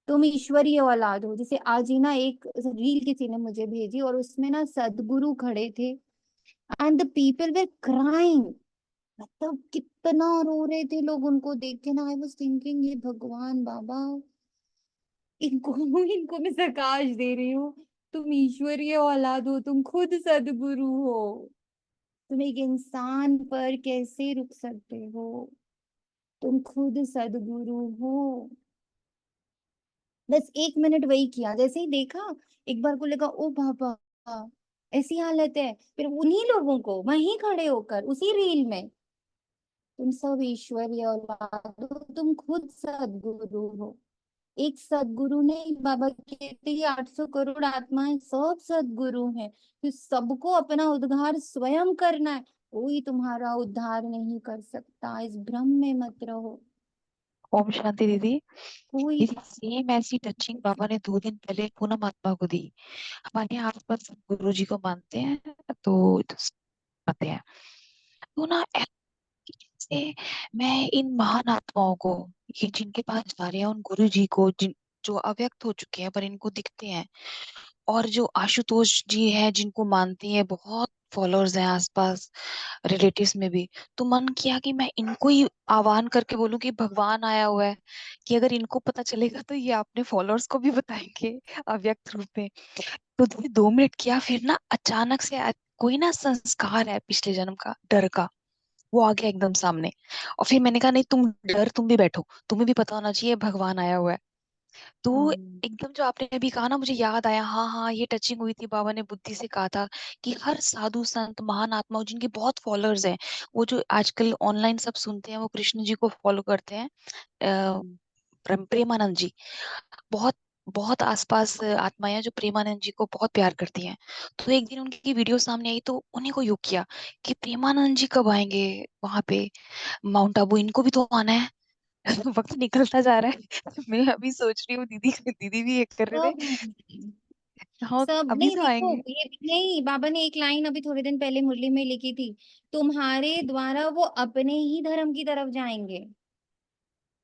तुम ईश्वरीय औलाद हो। जैसे आज ही ना एक रील किसी ने मुझे भेजी, और उसमें ना सदगुरु खड़े थे and the people were crying, मतलब कितना रो रहे थे लोग उनको देख के ना। आई वाज थिंकिंग ये भगवान बाबा, इनको इनको मैं प्रकाश दे रही हूँ, तुम ईश्वरीय औलाद हो, तुम खुद सदगुरु हो, तुम एक इंसान पर कैसे रुक सकते हो, तुम खुद सदगुरु हो। बस 1 मिनट वही किया, जैसे ही देखा एक बार को लगा ओ बाबा ऐसी हालत है, फिर उन्हीं लोगों को वहीं खड़े होकर उसी रील में, तुम सब ईश्वरीय औलाद हो, तुम खुद सदगुरु हो। एक सदगुरु नहीं, बाबा कहते हैं 800 करोड़ आत्माएं सब सदगुरु हैं, कि सबको अपना उद्धार स्वयं करना है, कोई तुम्हारा उद्धार नहीं कर सकता, इस भ्रम में मत रहो। ओम शांति दीदी। कोई दीदी सेम ऐसी टचिंग बाबा ने 2 दिन पहले पूनम आत्मा को दी। हमारे यहाँ आसपास गुरु जी को मानते हैं, तो आते हैं, तो ना से मैं इन महान आत्माओं को, ये जिनके पास जा रहे हैं, उन गुरु जी को, जिन जो अव्यक्त हो चुके हैं पर इनको दिखते हैं, और जो आशुतोष जी हैं जिनको मानती हैं, बहुत फॉलोअर्स हैं आसपास, रिलेटिव्स में भी, तो मन किया कि मैं इनको ही आह्वान करके बोलूं कि भगवान आया हुआ है, कि अगर इनको पता चलेगा तो ये अपने फॉलोअर्स को भी बताएंगे अव्यक्त रूप में। तो 2 मिनट किया, फिर ना अचानक से कोई ना संस्कार है पिछले जन्म का, डर का, वो आ गया एकदम सामने। और फिर मैंने कहा नहीं तुम डर, तुम भी बैठो, तुम्हें भी पता होना चाहिए भगवान आया हुआ है। तो एकदम जो आपने अभी कहा ना, मुझे याद आया, हाँ हाँ ये टचिंग हुई थी। बाबा ने बुद्धि से कहा था कि हर साधु संत महान आत्माओं जिनके बहुत फॉलोअर्स हैं, वो जो आजकल ऑनलाइन सब सुनते हैं, वो कृष्ण जी को फॉलो करते हैं, प्रेमानंद जी, बहुत बहुत आसपास आत्माएं हैं जो प्रेमानंद जी को बहुत प्यार करती हैं। तो एक दिन उनकी वीडियो सामने आई, तो उन्हीं को योग किया कि प्रेमानंद जी कब आएंगे वहां पे माउंट आबू, इनको भी तो आना है। वक्त निकलता जा रहा है। मैं अभी सोच रही हूँ, दीदी दीदी भी ये कर रहे थे, सब हाँ सब अभी नहीं, तो देखो आएंगे। ये नहीं, बाबा ने एक लाइन अभी थोड़े दिन पहले मुरली में लिखी थी, तुम्हारे द्वारा वो अपने ही धर्म की तरफ जाएंगे।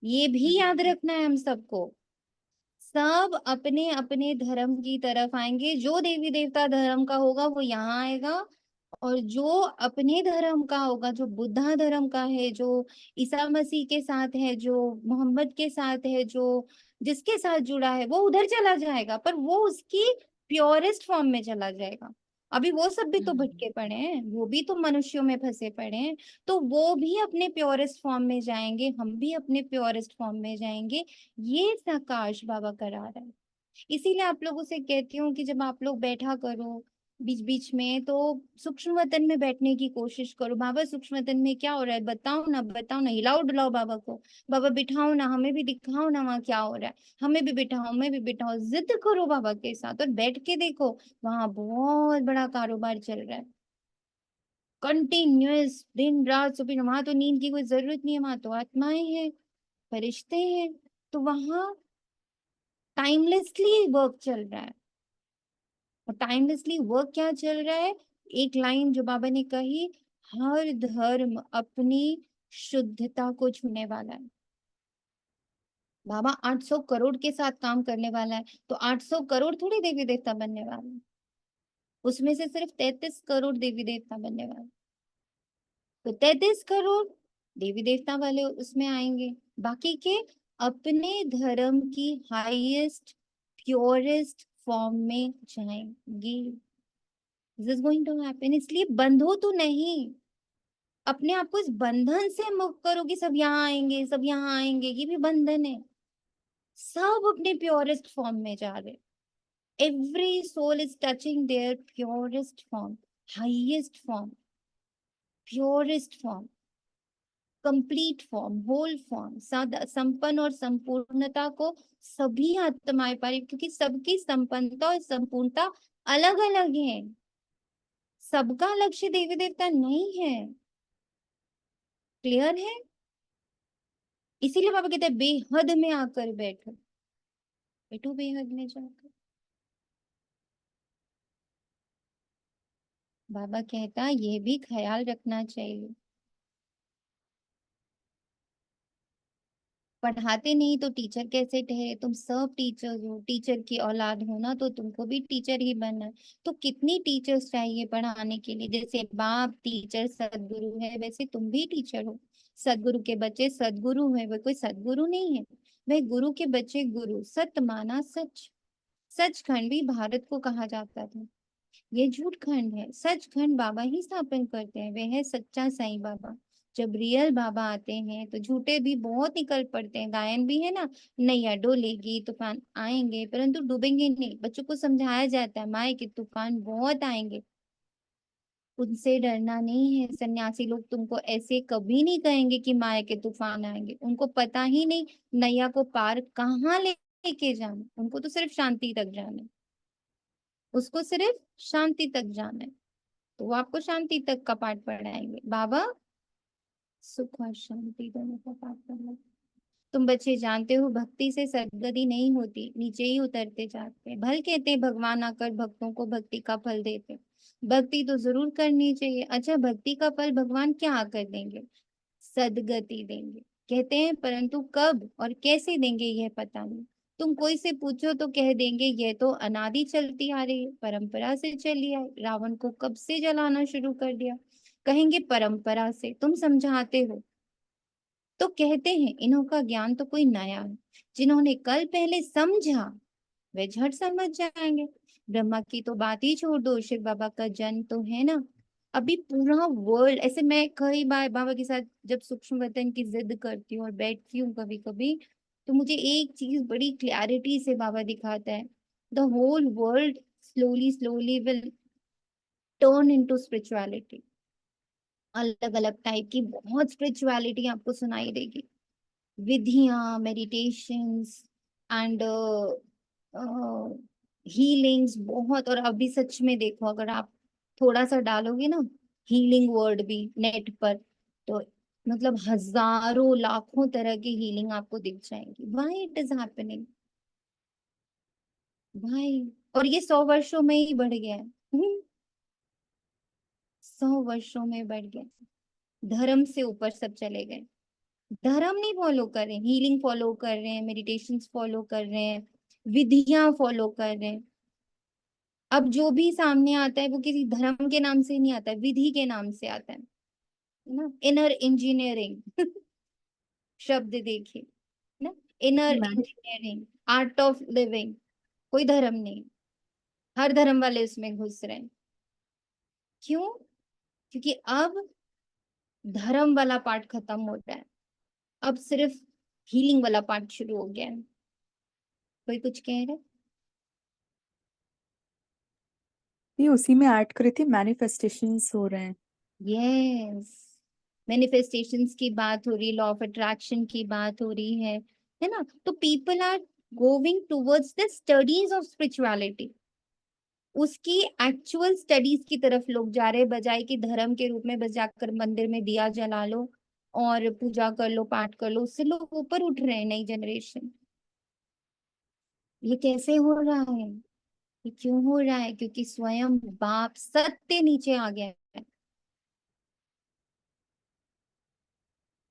ये भी याद रखना है हम सबको, सब अपने अपने धर्म की तरफ आएंगे। जो देवी देवता धर्म का होगा वो यहाँ आएगा, और जो अपने धर्म का होगा, जो बुद्धा धर्म का है, जो ईसा मसीह के साथ है, जो मोहम्मद के साथ है, जो जिसके साथ जुड़ा है, वो उधर चला जाएगा, पर वो उसकी प्योरेस्ट फॉर्म में चला जाएगा। अभी वो सब भी तो भटके पड़े हैं, वो भी तो मनुष्यों में फंसे पड़े हैं, तो वो भी अपने प्योरेस्ट फॉर्म में जाएंगे, हम भी अपने प्योरेस्ट फॉर्म में जाएंगे। ये प्रकाश बाबा करा रहा है। इसीलिए आप लोगों से कहती हूँ कि जब आप लोग बैठा करो बीच बीच में, तो सूक्ष्म वतन में बैठने की कोशिश करो। बाबा सूक्ष्म वतन में क्या हो रहा है बताओ ना, बताओ ना, हिलाओ डुलाओ बाबा को, बाबा बिठाओ ना, हमें भी दिखाओ ना वहाँ क्या हो रहा है, हमें भी बिठाओ, हमें भी बिठाओ, जिद करो बाबा के साथ और बैठ के देखो, वहां बहुत बड़ा कारोबार चल रहा है, कंटिन्यूअस, दिन रात सुबह। वहां तो नींद की कोई जरूरत नहीं है, वहां तो आत्माएं हैं, फरिश्ते हैं, तो वहां टाइमलेसली वर्क चल रहा है। और टाइमलेसली वर्क क्या चल रहा है, एक लाइन जो बाबा ने कही, हर धर्म अपनी शुद्धता को छूने वाला है। बाबा 800 करोड़ के साथ काम करने वाला है, तो 800 करोड़ थोड़ी देवी देवता बनने वाले हैं, उसमें से सिर्फ 33 करोड़ देवी देवता बनने वाले, तो 33 करोड़ देवी देवता वाले उसमें आएंगे, बाकी के अपने धर्म की हाईएस्ट प्योरेस्ट फॉर्म में जाएंगे। This is going to happen. इसलिए बंधो तो नहीं, अपने आप को इस बंधन से मुक्त करो कि सब यहाँ आएंगे, सब यहाँ आएंगे, ये भी बंधन है। सब अपने प्योरेस्ट फॉर्म में जा रहे, every soul is touching their purest form, highest form, purest form. Complete form, whole form, संपन्न और संपूर्णता को सभी आत्माएं पाए, क्योंकि सबकी संपन्नता और संपूर्णता अलग अलग है। सबका लक्ष्य देवी देवता नहीं है। क्लियर है? इसीलिए बाबा कहते हैं बेहद में आकर बैठो, बैठो बेहद में जाकर। बाबा कहता ये भी ख्याल रखना चाहिए, पढ़ाते नहीं तो टीचर कैसे ठहरे? तुम सब टीचर हो, टीचर की औलाद हो ना, तो तुमको भी टीचर ही बनना है। तो कितनी टीचर्स चाहिए पढ़ाने के लिए? जैसे बाप टीचर सदगुरु है, वैसे तुम भी टीचर हो। सदगुरु के बच्चे सदगुरु है, वह कोई सदगुरु नहीं है, वह गुरु के बच्चे गुरु। सत माना सच, सचखंड भी भारत को कहा जाता था, ये झूठ खंड है। सच खंड बाबा ही स्थापन करते हैं, वे है सच्चा साईं बाबा। जब रियल बाबा आते हैं तो झूठे भी बहुत निकल पड़ते हैं। गायन भी है ना, नैया डोलेगी तूफान आएंगे परंतु डूबेंगे नहीं। बच्चों को समझाया जाता है माए के तूफान बहुत आएंगे, उनसे डरना नहीं है। सन्यासी लोग तुमको ऐसे कभी नहीं कहेंगे कि माया के तूफान आएंगे, उनको पता ही नहीं नैया को पार कहाँ लेके जाना, उनको तो सिर्फ शांति तक जाना है, उसको सिर्फ शांति तक जाना है। तो वो आपको शांति तक का पाठ पढ़ाएंगे। बाबा सुख और शांति दोनों का पाठ पढ़ाएंगे। तुम बच्चे जानते हो भक्ति से सदगति नहीं होती, नीचे ही उतरते जाते हैं। भल कहते हैं भगवान आकर भक्तों को भक्ति का फल देते, भक्ति तो जरूर करनी चाहिए। अच्छा, भक्ति का फल भगवान क्या आकर देंगे? सदगति देंगे कहते हैं, परंतु कब और कैसे देंगे यह पता नहीं। तुम कोई से पूछो तो कह देंगे यह तो अनादि चलती आ रही है, परंपरा से चली आई। रावण को कब से जलाना शुरू कर दिया? कहेंगे परंपरा से। तुम समझाते हो तो कहते हैं इन्हों का ज्ञान तो कोई नया है, जिन्होंने कल पहले समझा वे झट समझ जाएंगे। ब्रह्मा की तो बात ही छोड़ दो, शिव बाबा का जन्म तो है ना। अभी पूरा वर्ल्ड ऐसे, मैं कई बार बाबा के साथ जब सूक्ष्म वतन की जिद करती हूँ और बैठती हूँ कभी कभी, तो मुझे एक चीज बड़ी क्लैरिटी से बाबा दिखाता है, the whole world slowly slowly will turn into spirituality. अलग अलग टाइप की बहुत स्पिरिचुअलिटी आपको सुनाई देगी, विधियां, मेडिटेशंस एंड हीलिंग्स बहुत। और अभी सच में देखो, अगर आप थोड़ा सा डालोगे ना हीलिंग वर्ड भी नेट पर, तो मतलब हजारों लाखों तरह की हीलिंग आपको दिख जाएंगी। Why it is happening? भाई, और ये 100 वर्षों में ही बढ़ गया है। 100 वर्षों में बढ़ गया। धर्म से ऊपर सब चले गए, धर्म नहीं फॉलो कर रहे, हीलिंग फॉलो कर रहे हैं, मेडिटेशन फॉलो कर रहे हैं, विधियां फॉलो कर रहे हैं। अब जो भी सामने आता है वो किसी धर्म के नाम से नहीं आता है, विधि के नाम से आता है ना। इनर इंजीनियरिंग शब्द देखिए ना, इनर मैंने इंजीनियरिंग, आर्ट ऑफ लिविंग। कोई धर्म नहीं, हर धर्म वाले उसमें घुस रहे हैं। क्यों? क्योंकि अब धर्म वाला पार्ट खत्म हो रहा है, अब सिर्फ हीलिंग वाला पार्ट शुरू हो गया है। कोई कुछ कह रहे? ये उसी में ऐड करी थी, मैनिफेस्टेशंस हो रहे हैं। यस, मैनिफेस्टेशंस की बात हो रही, लॉ ऑफ अट्रैक्शन की बात हो रही है ना। तो people are going towards the studies of spirituality, उसकी एक्चुअल स्टडीज की तरफ लोग जा रहे, बजाय कि धर्म के रूप में बस जाकर मंदिर में दिया जला लो और पूजा कर लो, पाठ कर लो, उससे लोग ऊपर उठ रहे हैं। नई जनरेशन, ये कैसे हो रहा है? ये क्यों हो रहा है? क्योंकि स्वयं बाप सत्य नीचे आ गया है।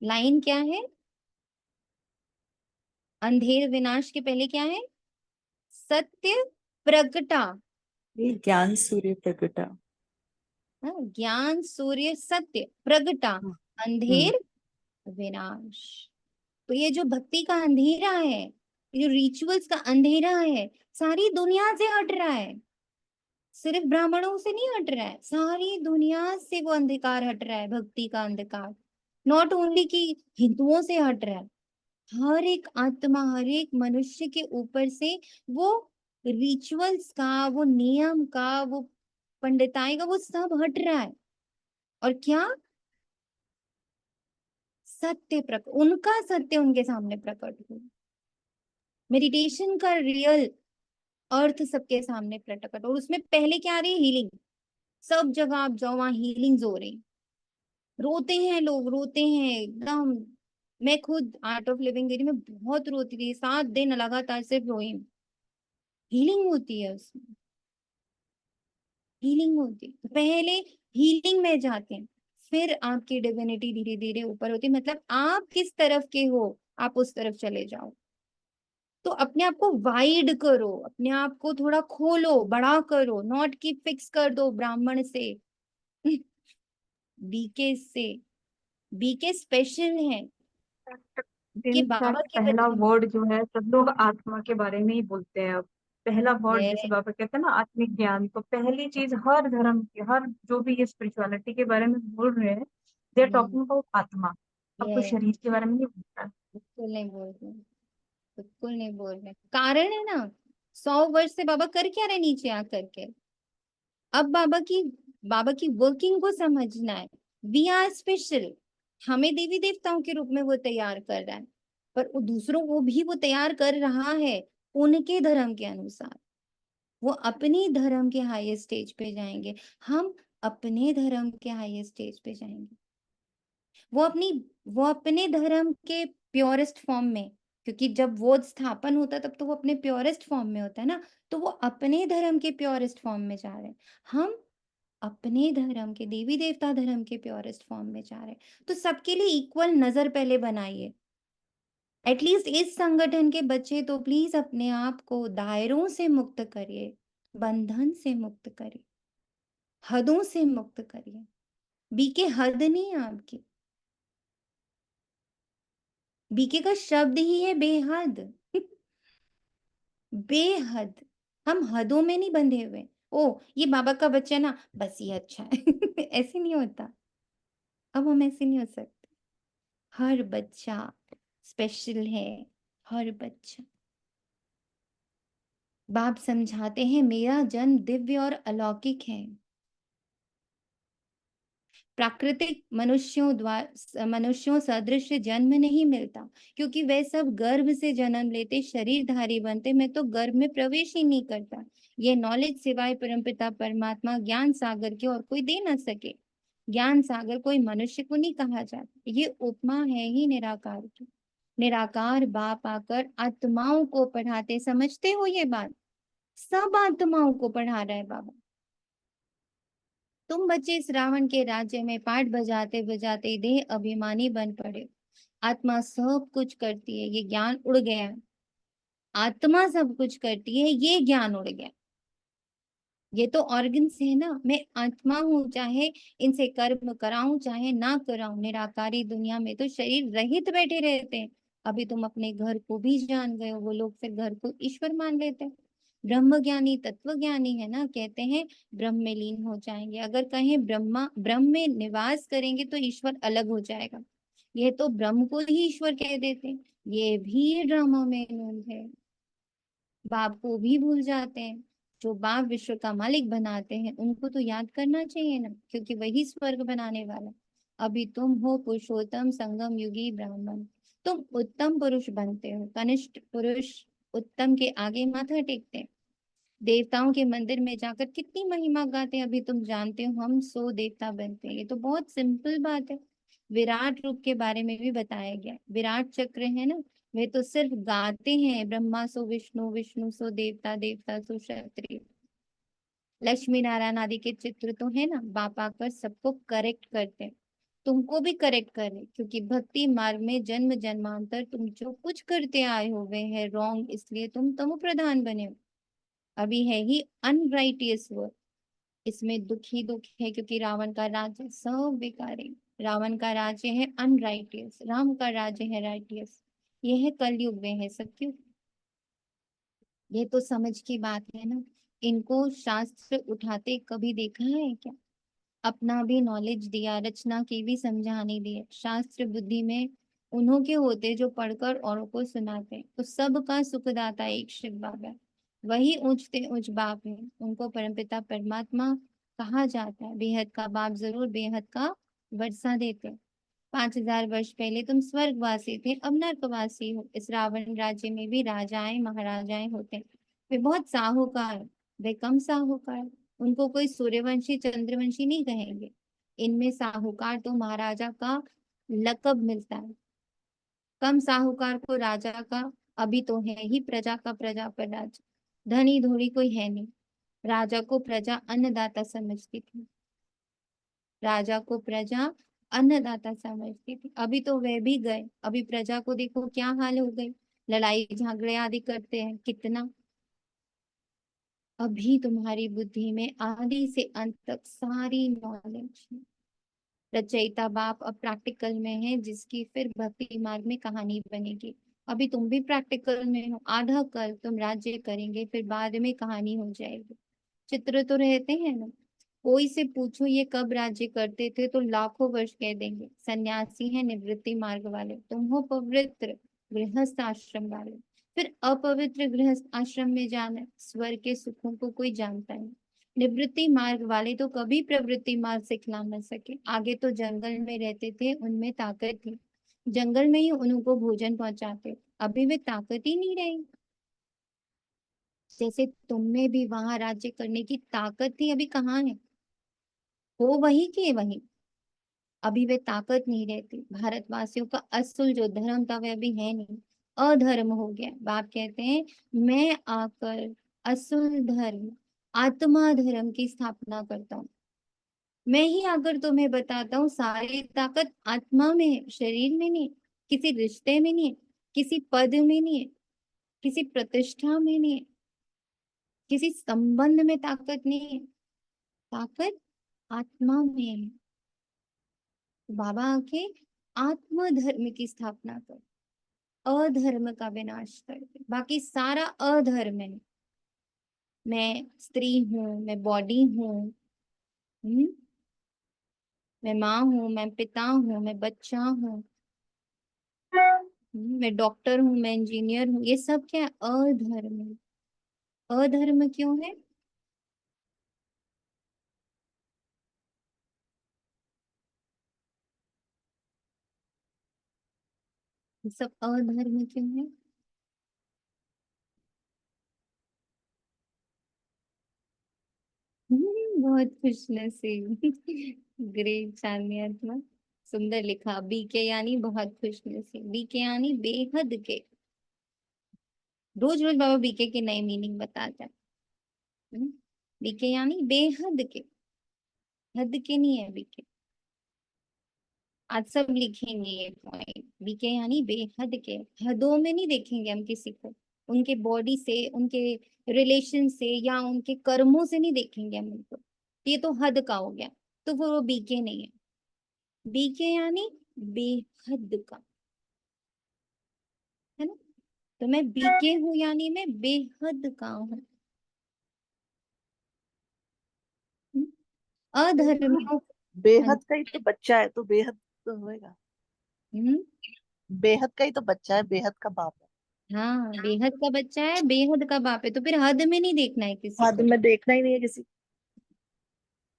लाइन क्या है? अंधेर विनाश के पहले क्या है? सत्य प्रगटा। ये ज्ञान सूर्य प्रगटा। हाँ, ज्ञान सूर्य सत्य प्रगटा, हम्म। अंधेर विनाश। तो ये जो भक्ति का अंधेरा है, ये जो रिचुअल्स का अंधेरा है, सारी दुनिया से हट रहा है। सिर्फ ब्राह्मणों से नहीं हट रहा है, सारी दुनिया से वो अंधकार हट रहा है, भक्ति का अंधकार। नॉट ओनली कि हिंदुओं से हट रहा है, हर एक आत्मा, हर एक मनुष्य के ऊपर से वो रिचुअल्स का, वो नियम का, वो पंडिताई का, वो सब हट रहा है। और क्या? उनका सत्य उनके सामने प्रकट हुआ। मेडिटेशन का रियल अर्थ सबके सामने प्रकट, और उसमें पहले क्या आ रही है? हीलिंग। सब जगह आप जाओ वहां हीलिंग्स हो रही, रोते हैं लोग, रोते हैं एकदम। मैं खुद आर्ट ऑफ लिविंग गई थी, मैं बहुत रोती थी, 7 दिन लगातार सिर्फ रोई। हीलिंग होती है उसमें, हीलिंग होती है। तो पहले हीलिंग में जाते हैं, फिर आपकी डिविनिटी धीरे धीरे ऊपर होती है। मतलब आप किस तरफ के हो, आप उस तरफ चले जाओ। तो अपने आप को वाइड करो, अपने आप को थोड़ा खोलो, बड़ा करो, नॉट की फिक्स कर दो ब्राह्मण से बीके से। बीके स्पेशल है कि इनफैक्ट बाबा के पहला बच्चे वर्ड जो है, सब लोग आत्मा के बारे में ही बोलते हैं अब। पहला वर्ड है। जैसे बाबा कहते हैं ना, आत्मिक ज्ञान, तो पहली चीज हर धर्म की, हर जो भी ये स्पिरिचुअलिटी के बारे में बोल रहे हैं, दे आर टॉकिंग अबाउट आत्मा। अब कोई ये शरीर के बारे में नहीं बोल रहा है। बिल्कुल नहीं बोल रहे, बिल्कुल नहीं बोल रहे। कारण है ना, 100 वर्ष से बाबा कर क्या रहे नीचे आकर के। अब बाबा की वर्किंग को समझना है। वी आर स्पेशल, हमें देवी देवताओं के रूप में वो तैयार कर रहा है, पर वो दूसरों को भी वो तैयार कर रहा है उनके धर्म के अनुसार। वो अपनी धर्म के हाईएस्ट स्टेज पे जाएंगे, हम अपने धर्म के हाईएस्ट स्टेज पे जाएंगे। वो अपनी वो अपने धर्म के प्योरेस्ट फॉर्म में, क्योंकि जब वो स्थापन होता है तब तो वो अपने प्योरेस्ट फॉर्म में होता है ना, तो वो अपने धर्म के प्योरेस्ट फॉर्म में जा रहे हैं। हम अपने धर्म के, देवी देवता धर्म के प्योरेस्ट फॉर्म में जा रहे हैं। तो सबके लिए इक्वल नजर पहले बनाइए। एटलीस्ट इस संगठन के बच्चे तो प्लीज अपने आप को दायरों से मुक्त करिए, बंधन से मुक्त करिए, हदों से मुक्त करिए। बीके हद नहीं है आपकी, बीके का शब्द ही है बेहद बेहद। हम हदों में नहीं बंधे हुए। ओ ये बाबा का बच्चा है ना, बस ये अच्छा है ऐसे नहीं होता। अब हम ऐसे नहीं हो सकते। हर बच्चा स्पेशल है, हर बच्चा। बाप समझाते हैं मेरा जन्म दिव्य और अलौकिक है। प्राकृतिक मनुष्यों सदृश जन्म नहीं मिलता, क्योंकि वे सब गर्भ से जन्म लेते, शरीरधारी बनते। मैं तो गर्भ में प्रवेश ही नहीं करता। ये नॉलेज सिवाय परमपिता परमात्मा ज्ञान सागर के और कोई दे ना सके। ज्ञान सागर कोई मनुष्य को नहीं कहा जाता, ये उपमा है ही निराकार की। निराकार बाप आकर आत्माओं को पढ़ाते, समझते हो ये बात? सब आत्माओं को पढ़ा रहा है बाबा। तुम बच्चे इस रावण के राज्य में पाठ बजाते बजाते देह अभिमानी बन पड़े। आत्मा सब कुछ करती है, ये ज्ञान उड़ गया। आत्मा सब कुछ करती है, ये ज्ञान उड़ गया। ये तो ऑर्गन्स है ना, मैं आत्मा हूँ, चाहे इनसे कर्म कराऊं चाहे ना कराऊं। निराकारी दुनिया में तो शरीर रहित बैठे रहते हैं। अभी तुम अपने घर को भी जान गए हो, वो लोग फिर घर को ईश्वर मान लेते हैं। ब्रह्म ज्ञानी तत्व ज्ञानी है ना, कहते हैं ब्रह्म में लीन हो जाएंगे। अगर कहें ब्रह्म में निवास करेंगे तो ईश्वर अलग हो जाएगा। ये तो ब्रह्म को ही ईश्वर कह देते हैं, ये भी ड्रामा में इन्वॉल्व है। बाप को भी भूल जाते हैं। जो बाप विश्व का मालिक बनाते हैं उनको तो याद करना चाहिए ना, क्योंकि वही स्वर्ग बनाने वाला। अभी तुम हो पुरुषोत्तम संगम युगी ब्राह्मण, तुम उत्तम पुरुष बनते हो। कनिष्ठ पुरुष उत्तम के आगे माथा टेकते हैं। देवताओं के मंदिर में जाकर कितनी महिमा गाते हैं, अभी तुम जानते हो हम 100 देवता बनते हैं। ये तो बहुत सिंपल बात है। विराट रूप के बारे में भी बताया गया, विराट चक्र है ना, वे तो सिर्फ गाते हैं ब्रह्मा सो विष्णु, विष्णु सो देवता, देवता सो क्षत्रिय। लक्ष्मी नारायण आदि के चित्र तो है ना, बाप आकर सबको करेक्ट करते हैं। तुमको भी करेक्ट कर रहे, क्योंकि भक्ति मार्ग में जन्म जन्मांतर तुम जो कुछ करते आए हो वे है रॉन्ग, इसलिए तुम तमो प्रधान बने हो। अभी है ही अनराइटियस वर्ड, इसमें दुख ही दुख है, क्योंकि रावण का राज्य सब बेकारी। रावण का राज्य है अनराइटियस, राम का राज्य है राइटियस। ये है कलयुग में है सत्युग। ये तो समझ की बात है ना। इनको शास्त्र उठाते कभी देखा है क्या? अपना भी नॉलेज दिया, रचना की भी समझाने दिए। शास्त्र बुद्धि में उन्हों के होते जो पढ़कर औरों को सुनाते हैं। तो सबका सुखदाता एक शिव बाबा है। वही ऊंचते ऊंच बाप है, उनको परमपिता परमात्मा कहा जाता है। बेहद का बाप जरूर बेहद का वर्षा देते हैं। 5000 वर्ष पहले तुम स्वर्गवासी थे, अब नर्कवासी हो। इस रावण राज्य में भी राजाएं महाराजाएं होते हैं। वे बहुत साहूकार, वे कम साहूकार। उनको कोई सूर्यवंशी चंद्रवंशी नहीं कहेंगे। इनमें साहूकार तो महाराजा का लकब मिलता है, कम साहूकार को राजा का। अभी तो है ही प्रजा का प्रजा पर राजा, धनी धोड़ी कोई है नहीं। राजा को प्रजा अन्नदाता समझती थी, राजा को प्रजा अन्नदाता समझती थी। अभी तो वे भी गए, अभी प्रजा को देखो क्या हाल हो गई, लड़ाई झगड़े आदि करते हैं कितना। अभी तुम्हारी बुद्धि में आदि से अंत तक सारी नॉलेज है। रचयिता बाप अब प्रैक्टिकल में है, जिसकी फिर भक्ति मार्ग में कहानी बनेगी। अभी तुम भी प्रैक्टिकल में हो, आधा कल तुम राज्य करेंगे, फिर बाद में कहानी हो जाएगी। चित्र तो रहते हैं ना, कोई से पूछो ये कब राज्य करते थे तो लाखों वर्ष कह देंगे। सन्यासी है निवृत्ति मार्ग वाले, तुम हो पवित्र गृहस्थ आश्रम वाले। फिर अपवित्र गृहस्थ आश्रम में जाना, स्वर्ग के सुखों को कोई जानता नहीं। निवृत्ति मार्ग वाले तो कभी प्रवृत्ति मार्ग से खिला न सके। आगे तो जंगल में रहते थे, उनमें ताकत थी, जंगल में ही उनको भोजन पहुंचाते। अभी वे ताकत ही नहीं रही। जैसे तुम में भी वहां राज्य करने की ताकत थी, अभी कहाँ है? हो वही के वही, अभी वे ताकत नहीं रहती। भारतवासियों का असल जो धर्म था वह अभी है नहीं, अधर्म हो गया। बाप कहते हैं मैं आकर असल धर्म आत्मा धर्म की स्थापना करता हूँ। मैं ही आकर तुम्हें बताता हूँ सारी ताकत आत्मा में है, शरीर में नहीं, किसी रिश्ते में नहीं है, किसी पद में नहीं है, किसी प्रतिष्ठा में नहीं है, किसी संबंध में ताकत नहीं है। ताकत आत्मा में है। बाबा आके आत्म धर्म की स्थापना कर, अधर्म का विनाश कर दे। बाकी सारा अधर्म है। मैं स्त्री हूँ, मैं बॉडी हूँ, मैं माँ हूँ, मैं पिता हूँ, मैं बच्चा हूँ, मैं डॉक्टर हूँ, मैं इंजीनियर हूँ। ये सब क्या है? अधर्म है। अधर्म क्यों है? ये सब अधर्म क्यों है? बहुत खुश नसीब। ग्रेट चांदनी आत्मा, सुंदर लिखा। बीके यानी बहुत खुश नसीब, बीके यानी बेहद के। रोज रोज बाबा बीके की नई मीनिंग बताता है। बीके यानी बेहद के, हद के नहीं है बीके। आज सब लिखेंगे ये पॉइंट। बीके यानी बेहद के, हदों में नहीं देखेंगे हम किसी को, उनके बॉडी से, उनके रिलेशन से या उनके कर्मों से नहीं देखेंगे हम उनको। ये तो हद का हो गया, तो फिर वो बीके नहीं है। बीके यानी बेहद का, है ना? तो मैं बीके हूं यानी मैं बेहद का हूँ। अधर्मियों। हाँ। बेहद का ही तो बच्चा है, तो बेहद तो होएगा। हम्म, बेहद का ही तो बच्चा है, बेहद का बाप है। हाँ, बेहद का बच्चा है, बेहद का बाप है। तो फिर हद में नहीं देखना है किसी हद को, में देखना ही नहीं है किसी।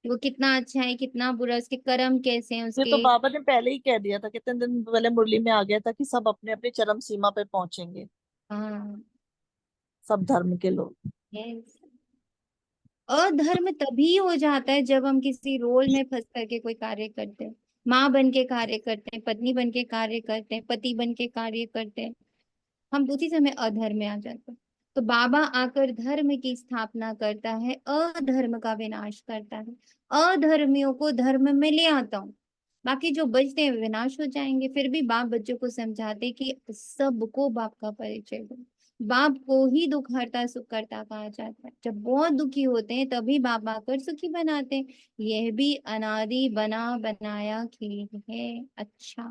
कि वो कितना अच्छा है कितना बुरा, उसके कर्म कैसे हैं ये तो उसके। बाबा ने पहले ही कह दिया था, कितने दिन पहले मुरली में आ गया था कि सब अपने अपनी चरम सीमा पे पहुंचेंगे, हाँ, सब धर्म के लोग। yes। अधर्म तभी हो जाता है जब हम किसी रोल में फंस करके कोई कार्य करते हैं। माँ बन के कार्य करते हैं, पत्नी बन के कार्य करते हैं, पति बन के कार्य करते हैं, हम उसी समय अधर्म में आ जाते हैं। तो बाबा आकर धर्म की स्थापना करता है, अधर्म का विनाश करता है। अधर्मियों को धर्म में ले आता हूँ, बाकी जो बचते हैं विनाश हो जाएंगे। फिर भी बाप बच्चों को समझाते कि सबको बाप का परिचय दो। बाप को ही दुख हरता सुख करता कहा जाता है। जब बहुत दुखी होते हैं तभी बाप आकर सुखी बनाते हैं। यह भी अनादि बना बनाया खेल है। अच्छा,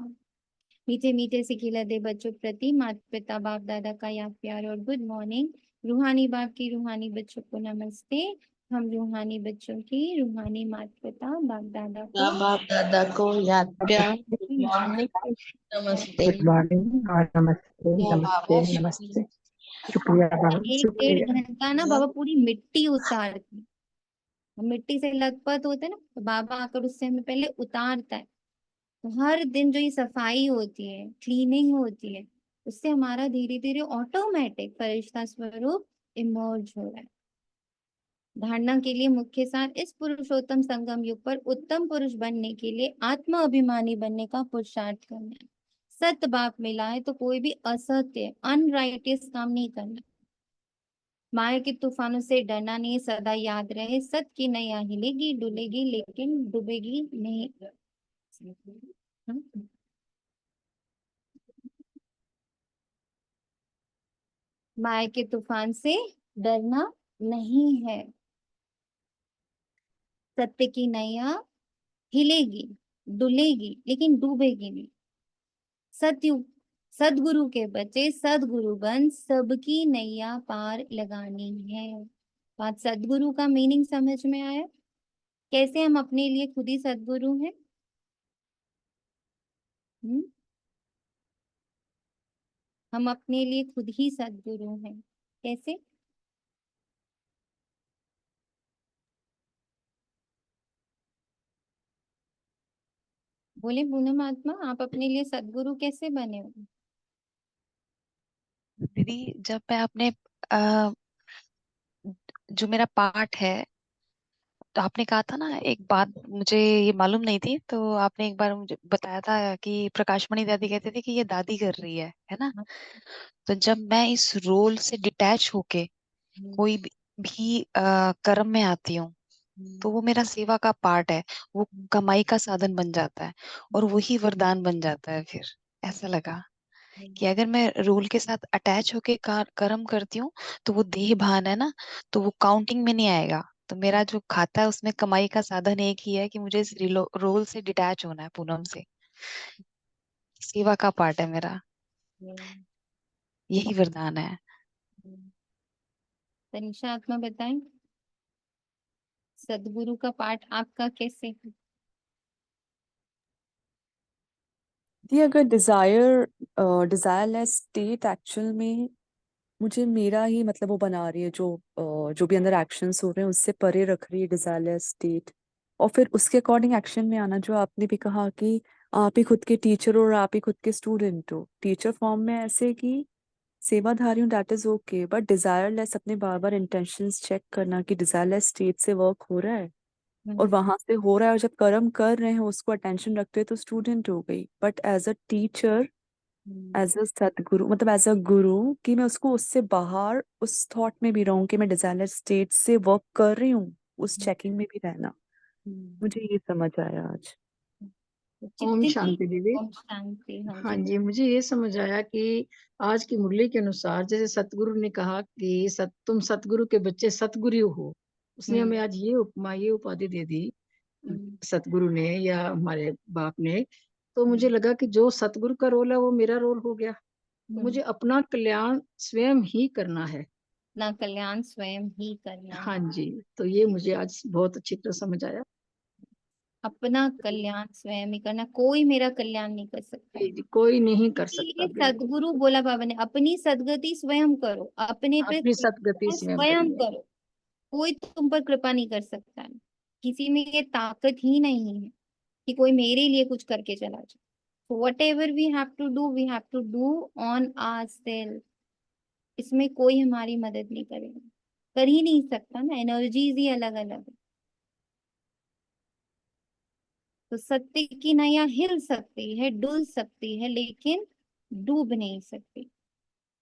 मीठे मीठे से खिलते बच्चों प्रति माता पिता बाप दादा का याद प्यार और गुड मॉर्निंग। रूहानी बाप की रूहानी बच्चों को नमस्ते। हम रूहानी बच्चों की रूहानी माता पिता बाप दादा को बाप दादा को याद प्यार, गुड मॉर्निंग, नमस्ते। गुड मॉर्निंग और नमस्ते जय नमस्ते बाबा, नमस्ते। शुक्रिया। शुक्रिया बाबा, एक डेढ़ शुक्रिया। घंटा ना बाबा पूरी मिट्टी उतारते हैं। हम मिट्टी से लथपथ होते हैं ना, तो बाबा आकर उससे हमें पहले उतारता है। तो हर दिन जो ये सफाई होती है, क्लीनिंग होती है, उससे हमारा धीरे धीरे ऑटोमेटिक फरिश्ता स्वरूप इमर्ज हो रहा है। धारणा के लिए मुख्य सार, इस पुरुषोत्तम संगम युग पर उत्तम पुरुष बनने के लिए आत्मा अभिमानी बनने का पुरुषार्थ करना है। सत्य बाप मिला है तो कोई भी असत्य अनराइटियस काम नहीं करना। माया के तूफानों से डरना नहीं, सदा याद रहे सत्य की नैया हिलेगी डुलेगी लेकिन डूबेगी नहीं। माया के तूफान से डरना नहीं है, सत्य की नैया हिलेगी डुलेगी लेकिन डूबेगी नहीं। सतयुग सदगुरु के बच्चे सदगुरु बन सबकी नैया पार लगानी है। बात सदगुरु का मीनिंग समझ में आया? कैसे हम अपने लिए खुद ही सदगुरु हैं। हम्म? हम अपने लिए खुद ही सदगुरु हैं, कैसे? बोले पूनम आत्मा, आप अपने लिए सदगुरु कैसे बने हो? दीदी जब मैं अपने अ, जो मेरा पाठ है, तो आपने कहा था ना एक बात, मुझे ये मालूम नहीं थी, तो आपने एक बार मुझे बताया था कि प्रकाशमणि दादी कहते थे कि ये दादी कर रही है ना। तो जब मैं इस रोल से डिटैच होके कोई भी कर्म में आती हूँ, तो वो मेरा सेवा का पार्ट है, वो कमाई का साधन बन जाता है और वही वरदान बन जाता है। फिर ऐसा लगा कि अगर मैं रोल के साथ अटैच होके कर्म करती हूँ, तो वो देह भान है ना, तो वो काउंटिंग में नहीं आएगा। तो मेरा जो खाता है उसमें कमाई का साधन एक ही है कि मुझे इस रोल से डिटैच होना है, पूनम से। सेवा का पार्ट है मेरा, यही वरदान है। तनिषा आत्मा बताएं, सदगुरु का पाठ आपका कैसे है? ये अगर डिजायरलेस स्टेट एक्चुअल में मुझे मेरा ही मतलब वो बना रही है, जो भी अंदर एक्शंस हो रहे हैं उससे परे रख रही है डिजायरलेस स्टेट। और फिर उसके अकॉर्डिंग एक्शन में आना, जो आपने भी कहा कि आप ही खुद के टीचर हो और आप ही खुद के स्टूडेंट हो। टीचर फॉर्म में ऐसे कि सेवाधारी हूँ, that is okay, but desireless अपने बार बार इंटेंशंस चेक करना कि डिजायरलेस स्टेट से वर्क हो रहा है, और वहां से हो रहा है, और जब कर्म कर रहे हैं उसको अटेंशन रखते हैं तो स्टूडेंट हो गई। But as a teacher, as a Sadhguru, मतलब एज अ गुरु, कि मैं उसको उससे बाहर उस थॉट में भी रहूं कि मैं डिजायरलेस स्टेट से वर्क कर रही हूँ, उस चेकिंग में भी रहना। मुझे ये समझ आया आज। ओम चित्त शांति दीदी। ओम शांति। हाँ हाँ जी। जी, मुझे ये समझ आया कि आज की मुरली के अनुसार जैसे सतगुरु ने कहा कि तुम सतगुरु के बच्चे सतगुरु हो, उसने हमें आज ये उपमा ये उपाधि दे दी सतगुरु ने या हमारे बाप ने। तो मुझे लगा कि जो सतगुरु का रोल है वो मेरा रोल हो गया। तो मुझे अपना कल्याण स्वयं ही करना है। अपना कल्याण स्वयं ही करना हाँ है। जी, तो ये मुझे आज बहुत अच्छी तरह समझ आया। अपना कल्याण स्वयं ही करना, कोई मेरा कल्याण नहीं कर सकता है। जी, कोई नहीं कर सकता, ये बिल्कुल। सदगुरु बोला बाबा ने, अपनी सदगति स्वयं करो, अपने पे अपनी सतगति कृपा स्वयं स्वयं करिए। करो। कोई तुम पर कृपा नहीं कर सकता है। किसी में ये ताकत ही नहीं है कि कोई मेरे लिए कुछ करके चला जाए। So whatever we have to do, we have to do on ourselves. इसमें कोई हमारी मदद नहीं करेगा, कर ही नहीं सकता ना, एनर्जीज ही अलग अलग है। तो सत्य की नैया हिल सकती है डुल सकती है लेकिन डूब नहीं सकती।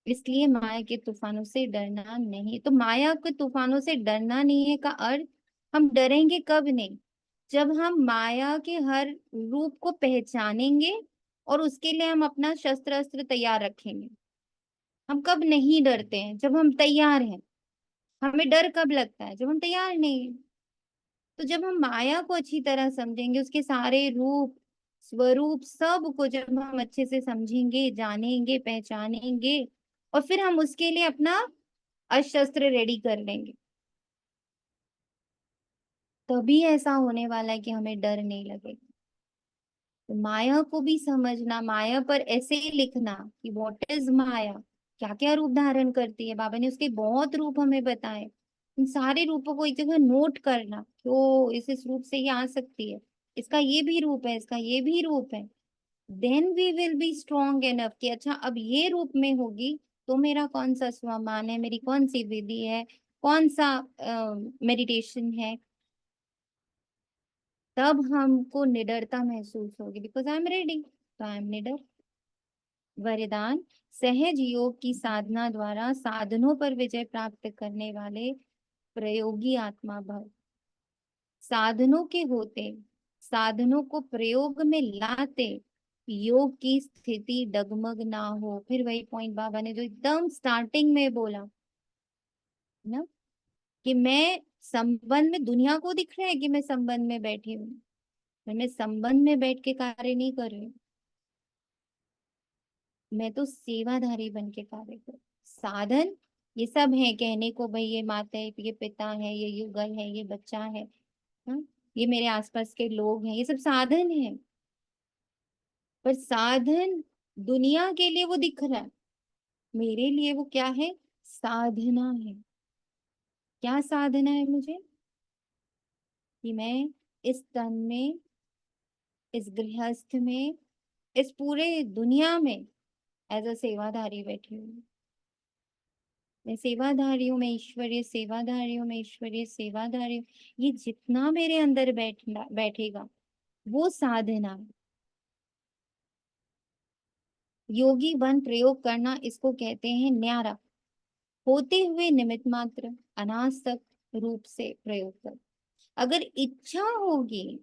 इसलिए माया के तूफानों से डरना नहीं। तो माया के तूफानों से डरना नहीं है का अर्थ, हम डरेंगे कब नहीं, जब हम माया के हर रूप को पहचानेंगे और उसके लिए हम अपना शस्त्र अस्त्र तैयार रखेंगे। हम कब नहीं डरते हैं? जब हम तैयार हैं। हमें डर कब लगता है? जब हम तैयार नहीं हैं। तो जब हम माया को अच्छी तरह समझेंगे, उसके सारे रूप स्वरूप सब को जब हम अच्छे से समझेंगे जानेंगे पहचानेंगे, और फिर हम उसके लिए अपना अस्त्र रेडी कर लेंगे, तभी ऐसा होने वाला है कि हमें डर नहीं लगेगा। तो माया को भी समझना, माया पर ऐसे ही लिखना कि व्हाट इज माया, क्या क्या रूप धारण करती है। बाबा ने उसके बहुत रूप हमें बताए। इन सारे रूपों को एक जगह नोट करना कि ओ इस रूप से ये आ सकती है, इसका ये भी रूप है, इसका ये भी रूप है, then we will be strong enough कि अच्छा अब ये रूप में होगी तो मेरा कौन सा स्वमान है, मेरी कौन सी विधि है, कौन सा मेडिटेशन है, तब हमको निडरता महसूस होगी, बिकॉज आई एम रेडी, तो आई एम निडर। वरदान, सहज योग की साधना द्वारा साधनों पर विजय प्राप्त करने वाले प्रयोगी आत्मा भव। साधनों के होते, साधनों को प्रयोग में लाते योग की स्थिति डगमग ना हो। फिर वही पॉइंट बाबा ने जो एकदम स्टार्टिंग में बोला ना कि मैं संबंध में, दुनिया को दिख रहा है कि मैं संबंध में बैठी हूँ, मैं संबंध में बैठ के कार्य नहीं कर रही हूँ, मैं तो सेवाधारी बन के कार्य कर। साधन ये सब है कहने को, भाई ये माता है, ये पिता है, ये युगल है, ये बच्चा है, हाँ? ये मेरे आसपास के लोग हैं, ये सब साधन है। पर साधन दुनिया के लिए वो दिख रहा है, मेरे लिए वो क्या है, साधना है। क्या साधना है मुझे, कि मैं इस तन में, इस गृहस्थ में, इस पूरे दुनिया में एज अ सेवाधारी बैठी हूँ। मैं सेवाधारी हूँ, मैं ईश्वरीय सेवाधारी हूँ, मैं ईश्वरीय सेवाधारी हूँ। ये जितना मेरे अंदर बैठेगा वो साधना है। योगी वन प्रयोग करना, इसको कहते हैं न्यारा, होते हुए निमित्त मात्र अनासक्त रूप से प्रयोग कर। अगर इच्छा होगी,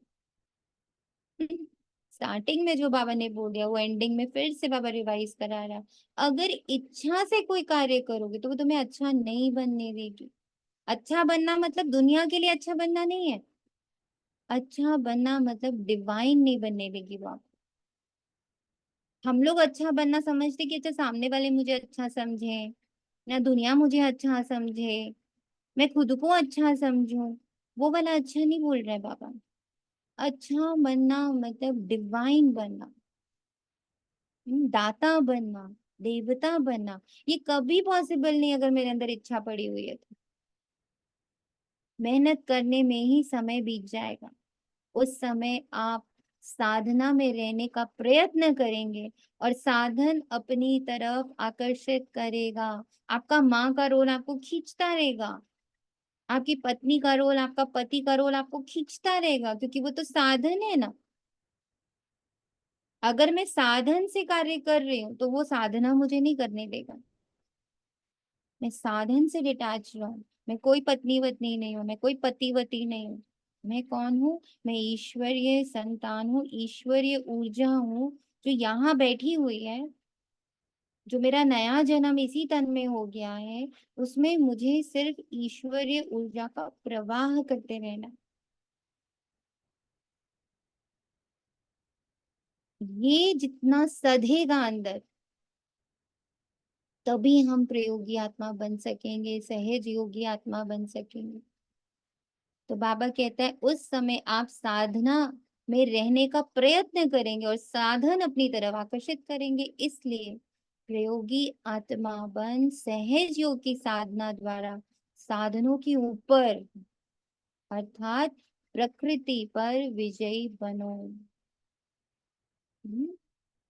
स्टार्टिंग में जो बाबा ने बोल दिया वो एंडिंग में फिर से बाबा रिवाइज करा रहा, अगर इच्छा से कोई कार्य करोगे तो वो तुम्हें अच्छा नहीं बनने देगी। अच्छा बनना मतलब दुनिया के लिए अच्छा बनना नहीं है, अच्छा बनना मतलब डिवाइन नहीं बनने देगी वो आपको। हम लोग अच्छा बनना समझते कि अच्छा सामने वाले मुझे अच्छा समझे, ना दुनिया मुझे अच्छा समझे, मैं खुद को अच्छा समझूं, वो वाला अच्छा नहीं बोल रहे बाबा। अच्छा बनना मतलब डिवाइन बनना, दाता बनना, देवता बनना। ये कभी पॉसिबल नहीं अगर मेरे अंदर इच्छा पड़ी हुई है तो। मेहनत करने में ही समय बीत जाएगा, उस समय आप साधना में रहने का प्रयत्न करेंगे और साधन अपनी तरफ आकर्षित करेगा। आपका माँ का रोल आपको खींचता रहेगा, आपकी पत्नी का रोल, आपका पति का रोल आपको खींचता रहेगा, क्योंकि वो तो साधन है ना। अगर मैं साधन से कार्य कर रही हूँ तो वो साधना मुझे नहीं करने देगा। मैं साधन से डिटैच रहूं, मैं कोई पत्नी वत्नी नहीं हूँ, मैं कोई पतिवती नहीं हूँ। मैं कौन हूँ, मैं ईश्वरीय संतान हूँ, ईश्वरीय ऊर्जा हूँ जो यहाँ बैठी हुई है। जो मेरा नया जन्म इसी तन में हो गया है, उसमें मुझे सिर्फ ईश्वरीय ऊर्जा का प्रवाह करते रहना। ये जितना सधेगा अंदर, तभी हम प्रयोगी आत्मा बन सकेंगे, सहज योगी आत्मा बन सकेंगे। तो बाबा कहता है उस समय आप साधना में रहने का प्रयत्न करेंगे और साधन अपनी तरफ आकर्षित करेंगे। इसलिए प्रयोगी आत्मा बन सहज योग की साधना द्वारा साधनों के ऊपर अर्थात प्रकृति पर विजयी बनो।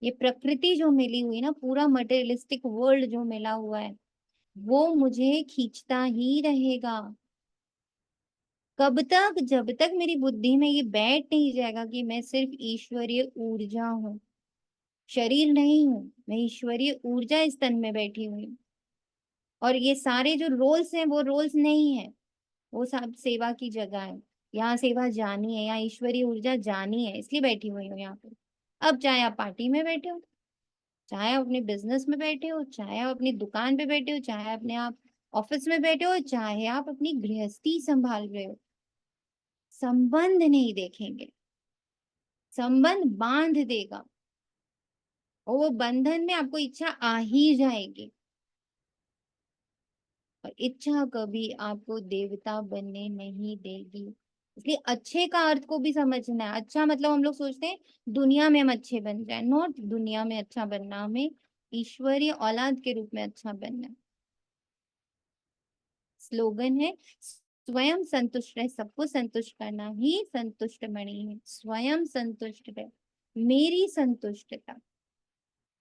ये प्रकृति जो मिली हुई ना, पूरा मटेरियलिस्टिक वर्ल्ड जो मिला हुआ है, वो मुझे खींचता ही रहेगा। कब तक, जब तक मेरी बुद्धि में ये बैठ नहीं जाएगा कि मैं सिर्फ ईश्वरीय ऊर्जा हूँ, शरीर नहीं हूँ, मैं ईश्वरीय ऊर्जा इस तन में बैठी हुई हूँ। और ये सारे जो रोल्स हैं वो रोल्स नहीं है, वो सब सेवा की जगह है। यहाँ सेवा जानी है, यहाँ ईश्वरीय ऊर्जा जानी है, इसलिए बैठी हुई हूँ यहाँ पे। अब चाहे आप पार्टी में बैठे हो, चाहे आप अपने बिजनेस में बैठे हो, चाहे आप अपनी दुकान पे बैठे हो, चाहे अपने आप ऑफिस में बैठे हो, चाहे आप अपनी गृहस्थी संभाल रहे हो, संबंध नहीं देखेंगे, संबंध बांध देगा और वो बंधन में आपको इच्छा आ ही जाएगी। और इच्छा कभी आपको देवता बनने नहीं देगी। इसलिए अच्छे का अर्थ को भी समझना है। अच्छा मतलब हम लोग सोचते हैं दुनिया में हम अच्छे बन जाए, नॉट दुनिया में अच्छा बनना, हमें ईश्वरीय औलाद के रूप में अच्छा बनना है। स्लोगन है स्वयं संतुष्ट रहे, सबको संतुष्ट करना ही संतुष्ट मणि है। स्वयं संतुष्ट रहे, मेरी संतुष्टता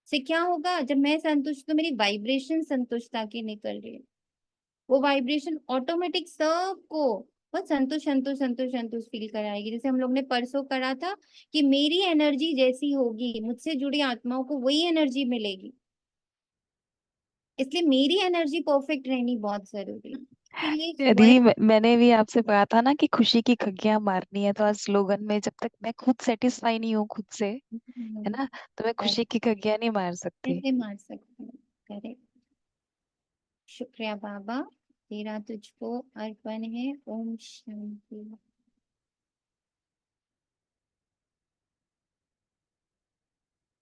से क्या होगा, जब मैं संतुष्ट तो मेरी वाइब्रेशन संतुष्टता की निकल रही है, वो वाइब्रेशन ऑटोमेटिक सबको बहुत संतुष्ट संतुष्ट संतुष्ट संतुष्ट फील कराएगी। जैसे हम लोग ने परसों करा था कि मेरी एनर्जी जैसी होगी, मुझसे जुड़ी आत्माओं को वही एनर्जी मिलेगी, इसलिए मेरी एनर्जी परफेक्ट रहनी बहुत जरूरी है। तो ये दीदी मैंने भी आपसे कहा था ना कि खुशी की खग्गियां मारनी है, तो आज स्लोगन में जब तक मैं खुद सेटिस्फाई नहीं हूँ खुद से, है ना, तो मैं खुशी की खग्गियां नहीं मार सकती। कैसे मार सकते हैं, करेक्ट। शुक्रिया बाबा, तेरा तुझको अर्पण है। ओम शांति।